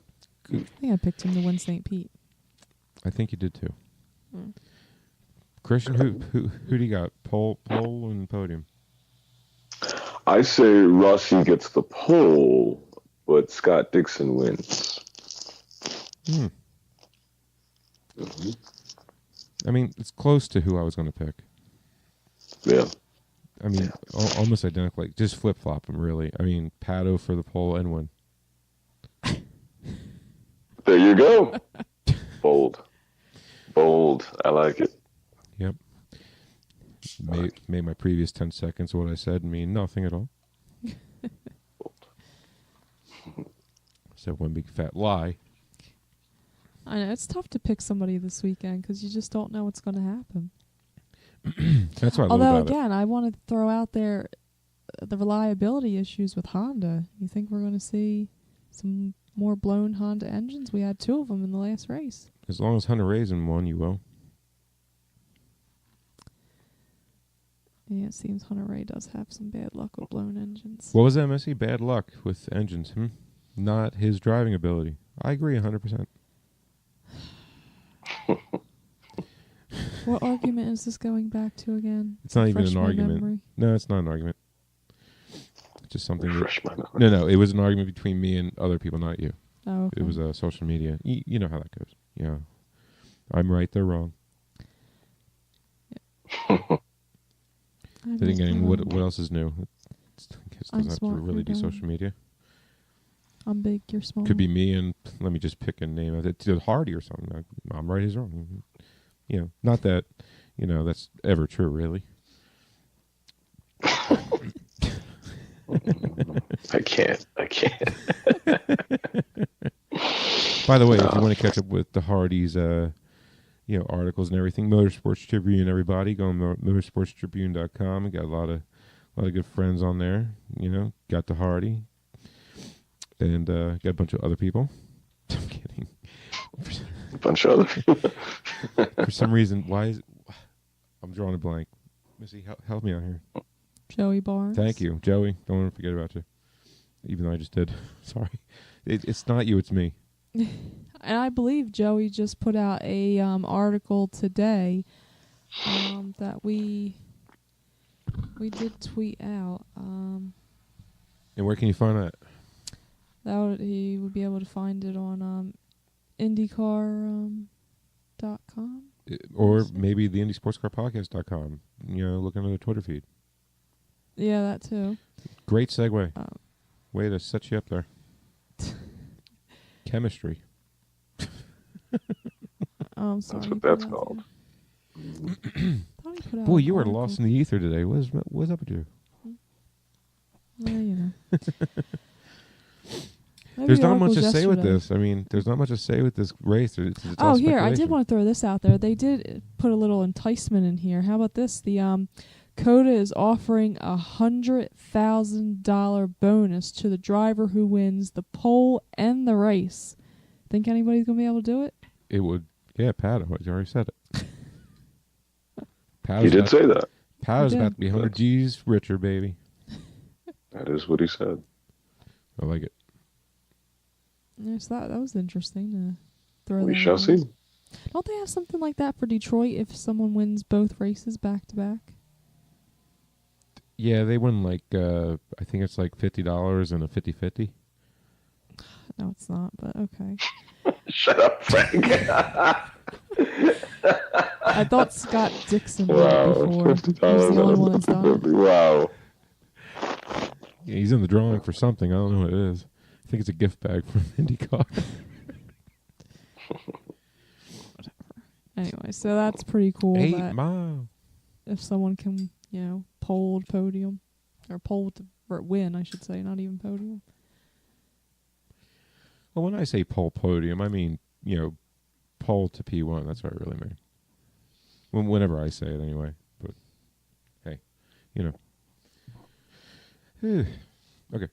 I think I picked him to win St. Pete. I think you did too. Christian, who do you got? Pole and podium. I say Rossi gets the pole, but Scott Dixon wins. Hmm. Mm-hmm. I mean, it's close to who I was going to pick. Yeah. I mean, almost identical. Like, just flip-flop them, really. I mean, Pato for the pole and win. There you go. Bold. I like it. Yep. Made my previous 10 seconds of what I said mean nothing at all. Said one big fat lie. I know, it's tough to pick somebody this weekend because you just don't know what's going to happen. That's what I love Although, about again, I want to throw out there the reliability issues with Honda. You think we're going to see some more blown Honda engines? We had 2 of them in the last race. it. As long as Hunter Raisin won, you will. Yeah, it seems Hunter Ray does have some bad luck with blown engines. What was that, Missy? Bad luck with engines. Not his driving ability. I agree 100%. What argument is this going back to again? It's not even Refresh an my argument. memory. No, it's not an argument. It's just something. Refresh my memory. No. It was an argument between me and other people, not you. Oh, okay. It was social media. You know how that goes. Yeah. I'm right, they're wrong. Then again, what else is new? It I'm doesn't have to smart, really you're be dumb. social media. I'm big, you're small. Could be me and let me just pick a name. It's Hardy or something. I'm right, he's wrong. Not that that's ever true, really. I can't. By the way, if you want to catch up with the Hardys, articles and everything, Motorsports Tribune, everybody, go on motorsportstribune.com. We got a lot of good friends on there. Got the Hardy, and got a bunch of other people. I'm kidding. A bunch of other people. For some reason, I'm drawing a blank. Missy, help me out here. Joey Barnes. Thank you, Joey. Don't want to forget about you. Even though I just did. Sorry. It's not you, it's me. And I believe Joey just put out a article today that we did tweet out. And where can you find that? He would be able to find it on IndyCar.com. Or maybe the IndySportsCarPodcast.com. Look under the Twitter feed. Yeah, that too. Great segue. Way to set you up there. Chemistry. I'm sorry. That's what that's called. Boy, you were lost in the ether today. What's up with you? Well, There's not much to say with this. I mean, there's not much to say with this race. It's all here, I did speculation. want to throw this out there. They did put a little enticement in here. How about this? The COTA is offering a $100,000 bonus to the driver who wins the pole and the race. Think anybody's going to be able to do it? It would. Yeah, Pat. You already said it. He did say that. Pat is about to be 100 G's richer, baby. That is what he said. I like it. Yes, that was interesting to throw We that shall in. see. Don't they have something like that for Detroit if someone wins both races back to back? Yeah, they win I think it's like $50 and a 50-50. No, it's not, but okay. Shut up, Frank. I thought Scott Dixon won Wow, before. He's $50 the only one that's done it. Wow. Yeah, he's in the drawing for something. I don't know what it is. I think it's a gift bag from IndyCar. Anyway, so that's pretty cool. 8 that Mile. if someone can, pole podium or pole to win, I should say, not even podium. Well, when I say pole podium, I mean, pole to P1. That's what I really mean. Whenever I say it, anyway. But, hey, Okay.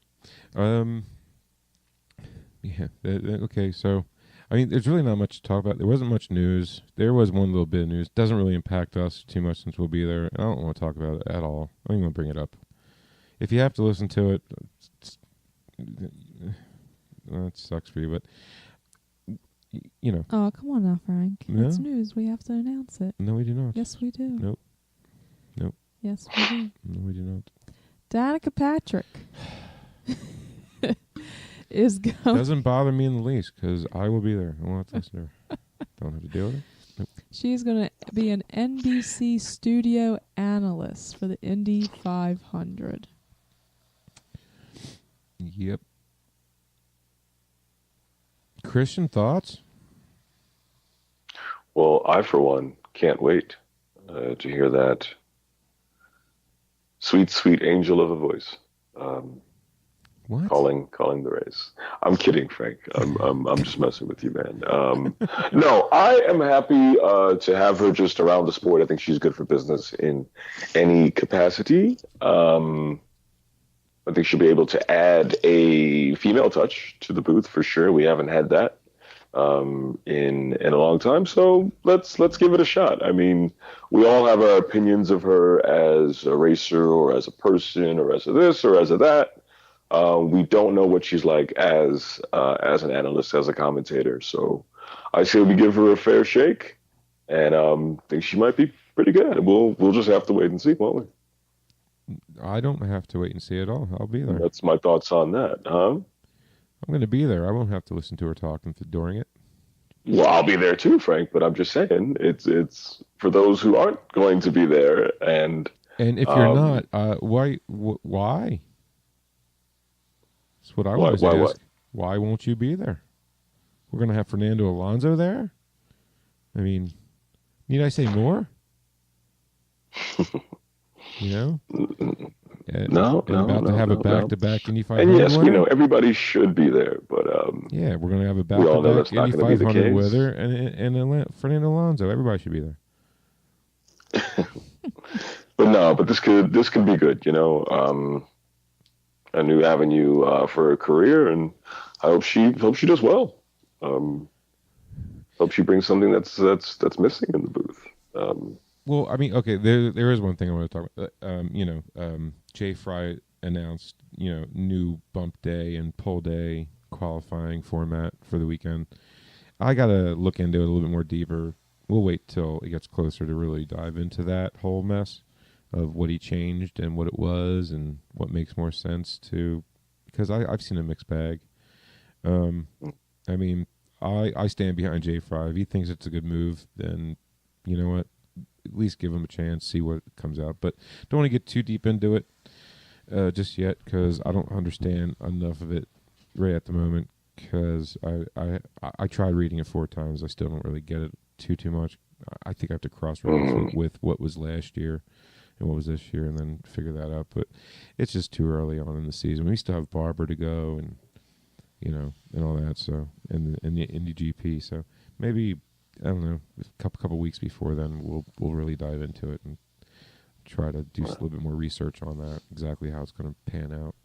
Yeah. Okay, so, I mean, there's really not much to talk about. There wasn't much news. There was one little bit of news. Doesn't really impact us too much since we'll be there. I don't want to talk about it at all. I don't even want to bring it up. If you have to listen to it, that sucks for you, but, Oh, come on now, Frank. No. It's news. We have to announce it. No, we do not. Yes, we do. Nope. Yes, we do. No, we do not. Danica Patrick is going. Doesn't bother me in the least because I will be there. I won't have to listen to her. Don't have to deal with it. Nope. She's going to be an NBC studio analyst for the Indy 500. Yep. Christian, thoughts? Well, I, for one, can't wait to hear that sweet, sweet angel of a voice What? calling the race. I'm kidding, Frank. I'm just messing with you, man. No, I am happy to have her just around the sport. I think she's good for business in any capacity. I think she'll be able to add a female touch to the booth for sure. We haven't had that in a long time, so let's give it a shot. I mean, we all have our opinions of her as a racer or as a person or as a this or as a that. We don't know what she's like as an analyst, as a commentator. So I say we give her a fair shake, and think she might be pretty good. We'll just have to wait and see, won't we? I don't have to wait and see it all. I'll be there. That's my thoughts on that, huh? I'm going to be there. I won't have to listen to her talking during it. Well, I'll be there too, Frank. But I'm just saying, it's for those who aren't going to be there. And if you're not, why? Why? That's what I always ask. What? Why won't you be there? We're going to have Fernando Alonso there? I mean, need I say more? No, about to have a back-to-back Indy 500 And yes, winner? we know everybody should be there, but yeah, we're going to have a we all know back-to-back that's not Indy gonna be the 500 case. winner and Fernando Alonso. Everybody should be there. but this could be good. A new avenue for her career, and I hope she does well. Hope she brings something that's missing in the booth. Well, I mean, okay, there is one thing I want to talk about. Jay Fry announced, new bump day and pull day qualifying format for the weekend. I gotta look into it a little bit more deeper. We'll wait till it gets closer to really dive into that whole mess of what he changed and what it was and what makes more sense to, because I've seen a mixed bag. I mean, I stand behind Jay Fry. If he thinks it's a good move, then you know what, at least give him a chance, see what comes out. But don't want to get too deep into it just yet, because I don't understand enough of it right at the moment. Because I tried reading it 4 times, I still don't really get it too much. I think I have to cross-reference it with what was last year and what was this year, and then figure that out. But it's just too early on in the season. We still have Barber to go, and and all that. So and the Indy GP. So maybe, I don't know, a couple weeks before then, we'll really dive into it and try to do a little bit more research on that, exactly how it's going to pan out,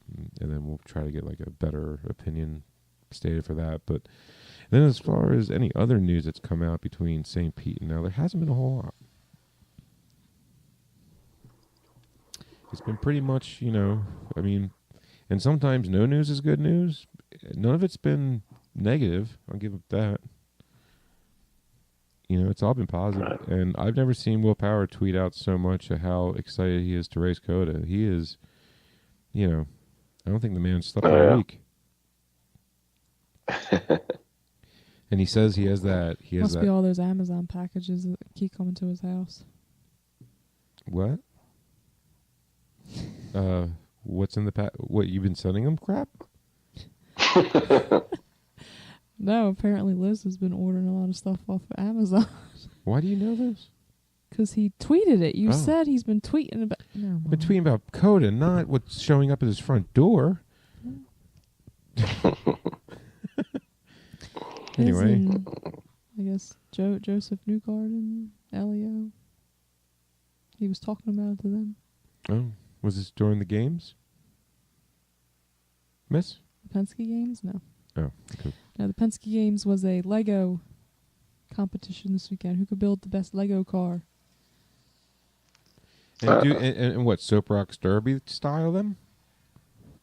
and then we'll try to get like a better opinion stated for that. But then as far as any other news that's come out between St. Pete and now, there hasn't been a whole lot. It's been pretty much, I mean, and sometimes no news is good news. None of it's been negative, I'll give it that. It's all been positive. And I've never seen Will Power tweet out so much of how excited he is to race COTA. He is, I don't think the man slept all week. And he says he has that. Must be all those Amazon packages that keep coming to his house. What? What's in the pack? What, you've been sending him crap? No, apparently Liz has been ordering a lot of stuff off of Amazon. Why do you know this? Because he tweeted it. You said he's been tweeting about... Been tweeting about COTA, not what's showing up at his front door. Anyway. And, I guess Joseph Newgarden, Elio. He was talking about it to them. Oh, was this during the games? Miss? The Penske Games? No. Oh, okay. No, the Penske Games was a Lego competition this weekend. Who could build the best Lego car? And what, Soap Rocks Derby style them?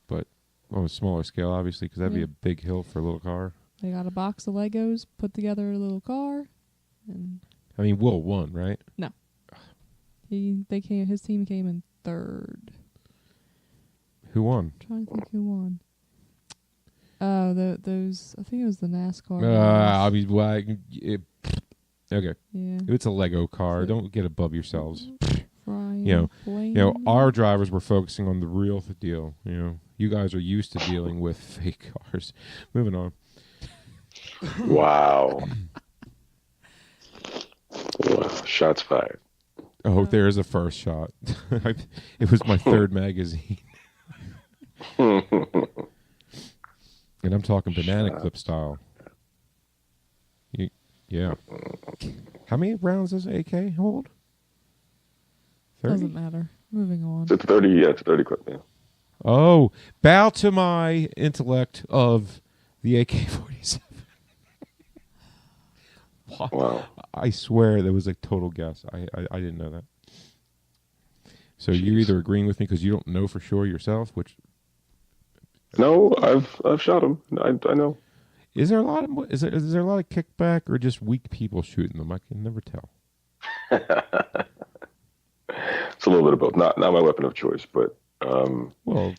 But on a smaller scale, obviously, because that'd be a big hill for a little car. They got a box of Legos, put together a little car, and I mean, Will won, right? No. His team came in 3rd. Who won? I'm trying to think who won. Those, I think it was the NASCAR. I mean, okay. Yeah. It's a Lego car. Don't get above yourselves. Brian Our drivers were focusing on the real deal. You guys are used to dealing with fake cars. Moving on. Wow. Shots fired. Oh, there's a first shot. It was my 3rd magazine. And I'm talking banana clip style. Yeah. How many rounds does AK hold? 30? Doesn't matter. Moving on. It's 30, yeah, it's 30 clip, yeah. Oh, bow to my intellect of the AK-47. Wow. I swear that was a total guess. I didn't know that. So you're either agreeing with me because you don't know for sure yourself, which... No, I've shot him. I know. Is there a lot of kickback or just weak people shooting them? I can never tell. It's a little bit of both. Not my weapon of choice, but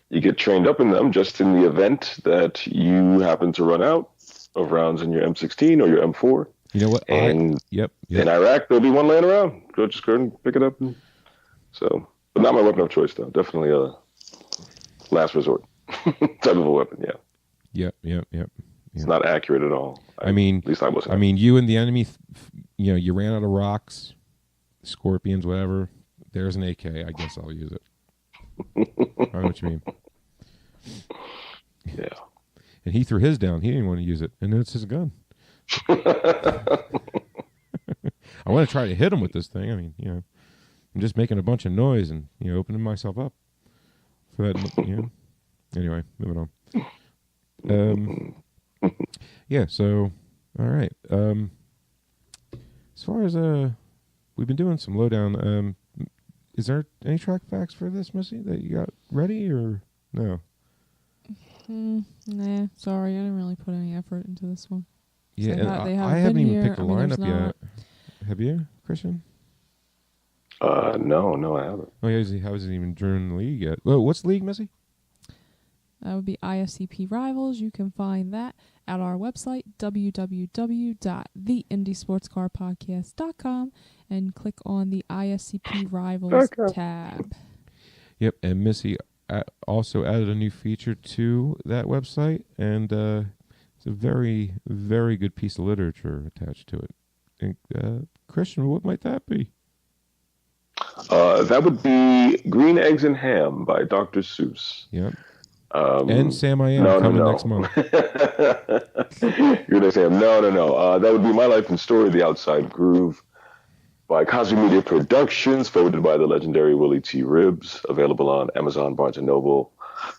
you get trained up in them just in the event that you happen to run out of rounds in your M16 or your M4. You know what? And yep. In Iraq, there'll be one laying around. Go and pick it up. But not my weapon of choice, though. Definitely a last resort type of a weapon. Yeah. Yep. It's not accurate at all. At least I wasn't. I mean, you and the enemy, you ran out of rocks, scorpions, whatever. There's an AK. I guess I'll use it. I know what you mean. Yeah. And he threw his down. He didn't want to use it, and then it's his gun. I want to try to hit him with this thing. I mean, I'm just making a bunch of noise and opening myself up for that. Anyway, moving on. Yeah. So, all right. As far as we've been doing some lowdown. Is there any track facts for this, Missy, that you got ready or no? Nah, sorry, I didn't really put any effort into this one. Yeah, They and ha- they I haven't haven't been even here. picked a I mean, there's lineup not. yet. Have you, Christian? No, I haven't. Oh, he hasn't even joined the league yet. Well, what's the league, Missy? That would be ISCP Rivals. You can find that at our website, www.theindysportscarpodcast.com, and click on the ISCP Rivals tab. Yep, and Missy also added a new feature to that website, and it's a very, very good piece of literature attached to it. And, Christian, what might that be? That would be Green Eggs and Ham by Dr. Seuss. Yep. And Sam I Am coming next month. Green Eggs and Ham. No. That would be My Life and Story, The Outside Groove by Cosby Media Productions, forwarded by the legendary Willie T. Ribbs, available on Amazon, Barnes & Noble,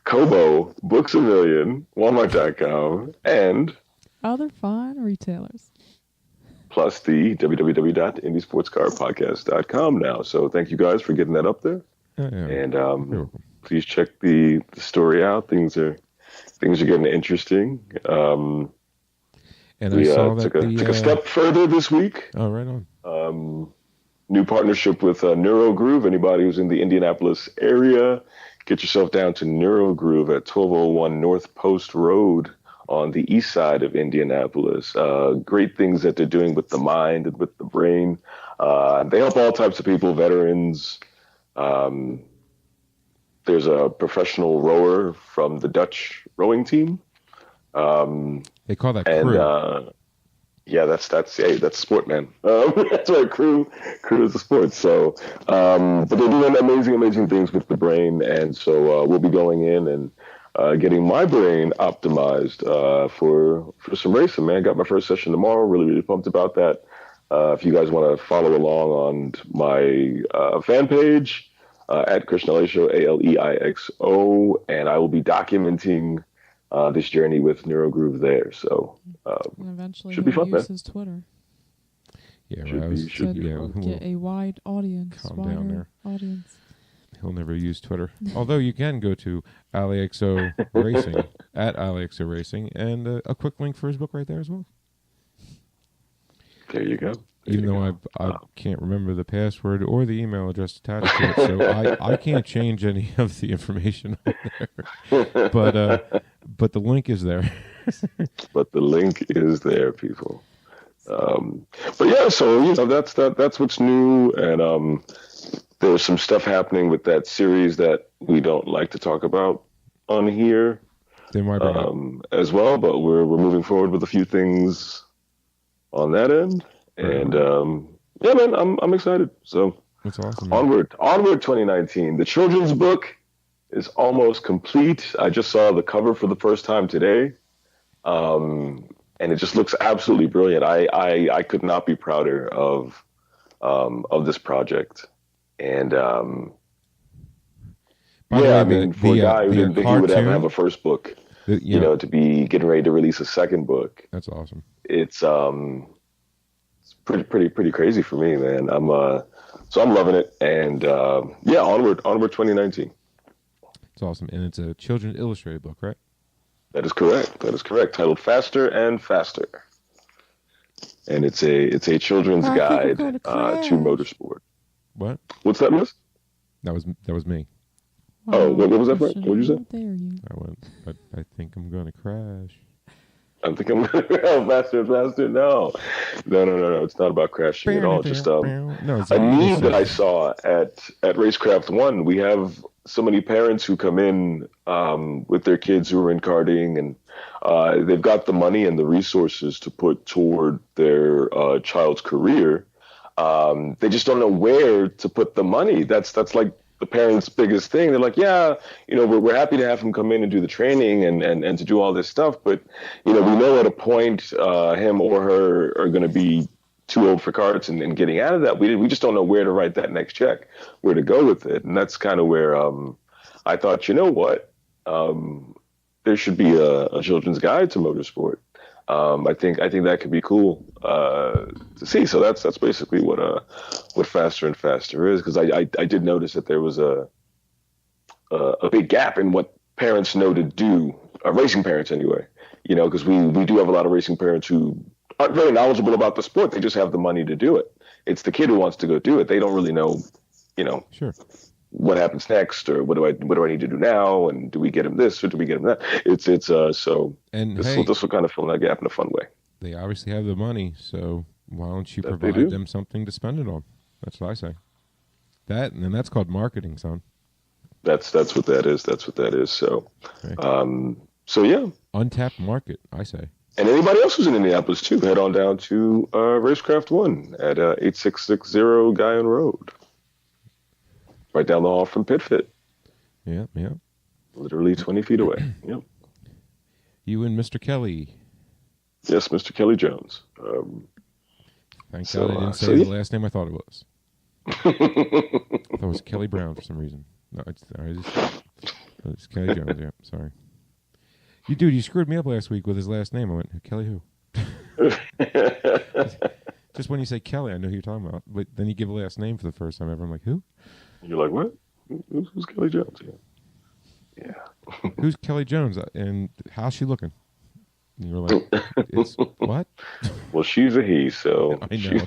Kobo, Books A Million, Walmart.com, and other fine retailers. Plus the www.indiesportscarpodcast.com now. So thank you guys for getting that up there. And please check the story out. Things are getting interesting. And we I saw that took a step further this week. Oh, right on. New partnership with Neurogroove. Anybody who's in the Indianapolis area, get yourself down to Neurogroove at 1201 North Post Road on the east side of Indianapolis. Great things that they're doing with the mind and with the brain. They help all types of people, veterans. There's a professional rower from the Dutch rowing team. They call that crew. And, yeah, that's sport, man. That's right, crew is a sport. So, but they're doing amazing things with the brain, and so we'll be going in and getting my brain optimized for some racing, man. Got my first session tomorrow. Really pumped about that. If you guys want to follow along on my fan page at Christian Aleixo, ALEIXO, and I will be documenting this journey with Neurogroove there. So and eventually should be fun, use man. his Twitter. Yeah, Should be to fun. get a wide audience. Calm down there. Audience. He'll never use Twitter. Although you can go to AlexO Racing, at AlexO Racing, and a quick link for his book right there as well. There you go. Even though I can't remember the password or the email address attached to it, so I can't change any of the information on there. But the link is there. But the link is there, people. But yeah, so that's what's new, and there's some stuff happening with that series that we don't like to talk about on here, They might bring up. as well. But we're moving forward with a few things on that end, and yeah, man, I'm excited. So That's awesome. Man. onward 2019. The children's book is almost complete. I just saw the cover for the first time today, and it just looks absolutely brilliant. I could not be prouder of this project. And By the yeah, way, I mean, for a guy who didn't think he would ever have a first book, you know, to be getting ready to release a second book, that's awesome. it's pretty crazy for me, man. So I'm loving it, and yeah, onward 2019. It's awesome, and it's a children's illustrated book, right? That is correct. Titled Faster and Faster, and it's a children's guide to motorsport. What? What's that, miss? That was me. Oh, what was that, Frank? Christian, What'd you say? how dare you? I went. I think I'm going to crash. I'm thinking faster and faster. No. It's not about crashing at all. Just no, it's a need that I saw at Racecraft One. We have so many parents who come in with their kids who are in karting, and they've got the money and the resources to put toward their child's career. They just don't know where to put the money. That's like the parents' biggest thing. They're like, yeah, we're happy to have him come in and do the training and to do all this stuff, but we know at a point him or her are going to be too old for karts and getting out of that. We just don't know where to write that next check, where to go with it, and that's kind of where I thought, there should be a children's guide to motorsport. I think that could be cool to see. So that's basically what Faster and Faster is, because I did notice that there was a big gap in what parents know to do, racing parents anyway. Because we do have a lot of racing parents who aren't very knowledgeable about the sport. They just have the money to do it. It's the kid who wants to go do it. They don't really know, Sure. what happens next, or what do I need to do now, and do we get him this or do we get him that? So And this will kind of fill that gap in a fun way. they obviously have the money, so why don't you That they provide do. them something to spend it on? That's what I say. And that's called marketing, son. That's what that is. That's what that is. So, Okay. so yeah. Untapped market, I say. And anybody else who's in Indianapolis too, head on down to Racecraft One at 8660 Guyon Road, right down the hall from PitFit, Yeah. literally 20 feet away. Yep. You and Mr. Kelly. Yes, Mr. Kelly Jones. Thank So, God I didn't so say the yeah. last name I thought it was. I thought it was Kelly Brown for some reason. No, it's Kelly Jones. Yeah, sorry. You screwed me up last week with his last name. I went, Kelly who? Just when you say Kelly, I know who you're talking about. But then you give a last name for the first time ever. I'm like, who? You're like, what? Who's Kelly Jones? Yeah. Who's Kelly Jones? And how's she looking? And you're like, it's what? Well, she's a he, so I know.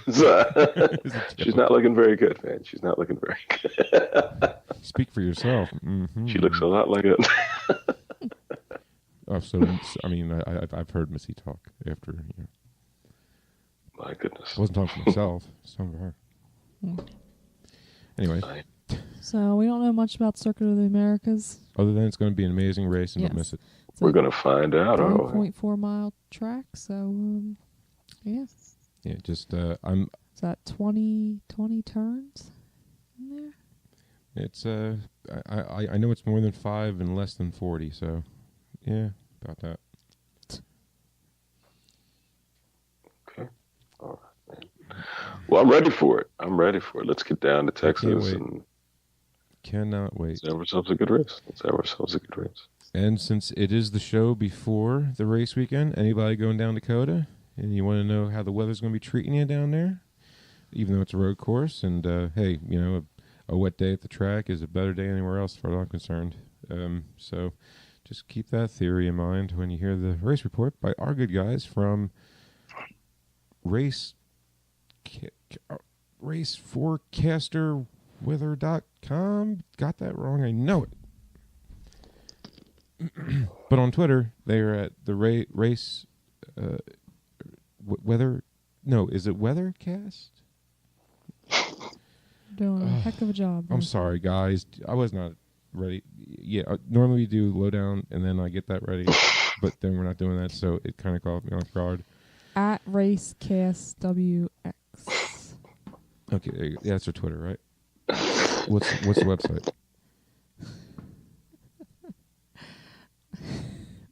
She's not looking very good, man. She's not looking very good. Speak for yourself. Mm-hmm. She looks a lot like it. Oh, so I mean, I've heard Missy talk after. My goodness. I wasn't talking for myself. I was talking for her. Anyway, So we don't know much about Circuit of the Americas. other than it's going to be an amazing race and Yes. don't miss it. It's We're a going to find out. 3.4 mile track. So yeah, Yeah, just is that 20 turns in there? it's I know it's more than 5 and less than 40. So yeah, about that. Okay. All right, man. Well, I'm ready for it. Let's get down to Texas wait. and Cannot wait. let's have ourselves a good race. And since it is the show before the race weekend, anybody going down Dakota and you want to know how the weather's going to be treating you down there, even though it's a road course, and hey, a wet day at the track is a better day anywhere else, as far as I'm concerned. So just keep that theory in mind when you hear the race report by our good guys from raceforecasterweather.com. Got that wrong? I know it. But on Twitter, they are at the race weather. No, is it Weathercast? Doing a heck of a job. I'm here. sorry, guys. I was not ready. Yeah, normally we do lowdown, and then I get that ready. But then we're not doing that, so it kind of caught me off guard. At RaceCastWX. Okay, there you go. Yeah, that's our Twitter, right? What's the website?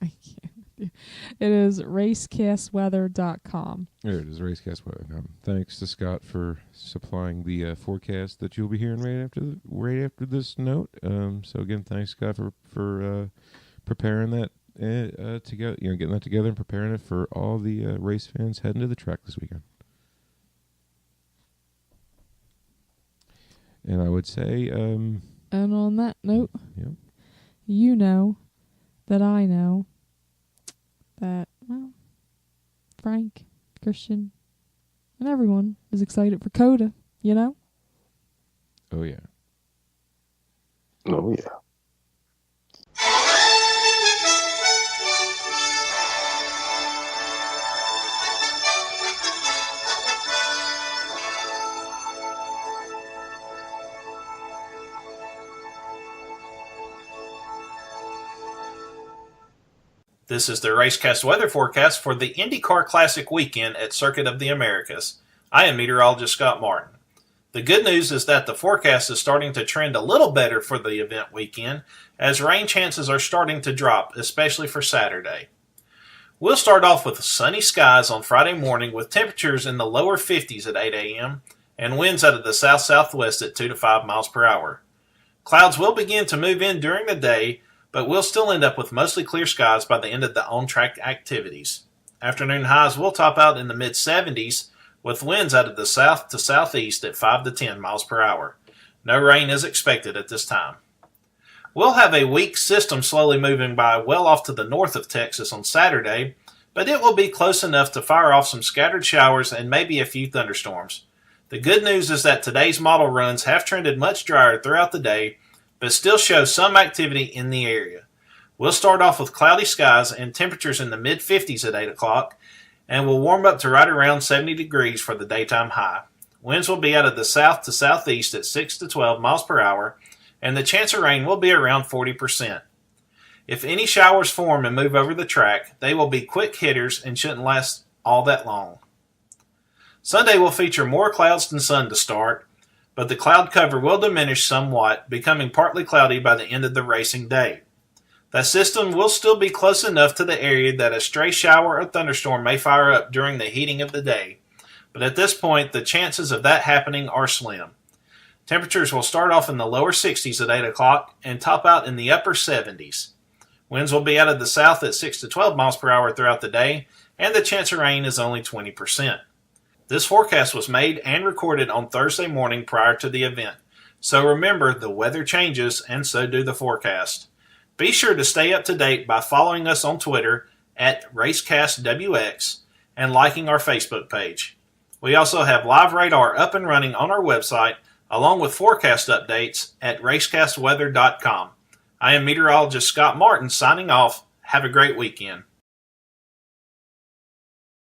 I can't. It is racecastweather.com. There it is, Racecast Weather. Thanks to Scott for supplying the forecast that you'll be hearing right after this note. So again, thanks Scott for preparing that together. Getting that together and preparing it for all the race fans heading to the track this weekend. And I would say, And on that note, yeah. you know that I know that, well, Frank, Christian, and everyone is excited for COTA, you know? Oh yeah. Oh, yeah. This is the Racecast weather forecast for the IndyCar Classic weekend at Circuit of the Americas. I am meteorologist Scott Martin. The good news is that the forecast is starting to trend a little better for the event weekend, as rain chances are starting to drop, especially for Saturday. We'll start off with sunny skies on Friday morning with temperatures in the lower 50s at 8 a.m. and winds out of the south-southwest at 2 to 5 miles per hour. Clouds will begin to move in during the day, but we'll still end up with mostly clear skies by the end of the on-track activities. Afternoon highs will top out in the mid-70s with winds out of the south to southeast at 5 to 10 miles per hour. No rain is expected at this time. We'll have a weak system slowly moving by well off to the north of Texas on Saturday, but it will be close enough to fire off some scattered showers and maybe a few thunderstorms. The good news is that today's model runs have trended much drier throughout the day, but still show some activity in the area. We'll start off with cloudy skies and temperatures in the mid-50s at 8 o'clock, and will warm up to right around 70 degrees for the daytime high. Winds will be out of the south to southeast at 6 to 12 miles per hour, and the chance of rain will be around 40%. If any showers form and move over the track, they will be quick hitters and shouldn't last all that long. Sunday will feature more clouds than sun to start, but the cloud cover will diminish somewhat, becoming partly cloudy by the end of the racing day. That system will still be close enough to the area that a stray shower or thunderstorm may fire up during the heating of the day, but at this point the chances of that happening are slim. Temperatures will start off in the lower 60s at 8 o'clock and top out in the upper 70s. Winds will be out of the south at 6 to 12 miles per hour throughout the day, and the chance of rain is only 20%. This forecast was made and recorded on Thursday morning prior to the event, so remember the weather changes and so do the forecast. Be sure to stay up to date by following us on Twitter at RacecastWX and liking our Facebook page. We also have Live Radar up and running on our website, along with forecast updates at racecastweather.com. I am meteorologist Scott Martin signing off. Have a great weekend.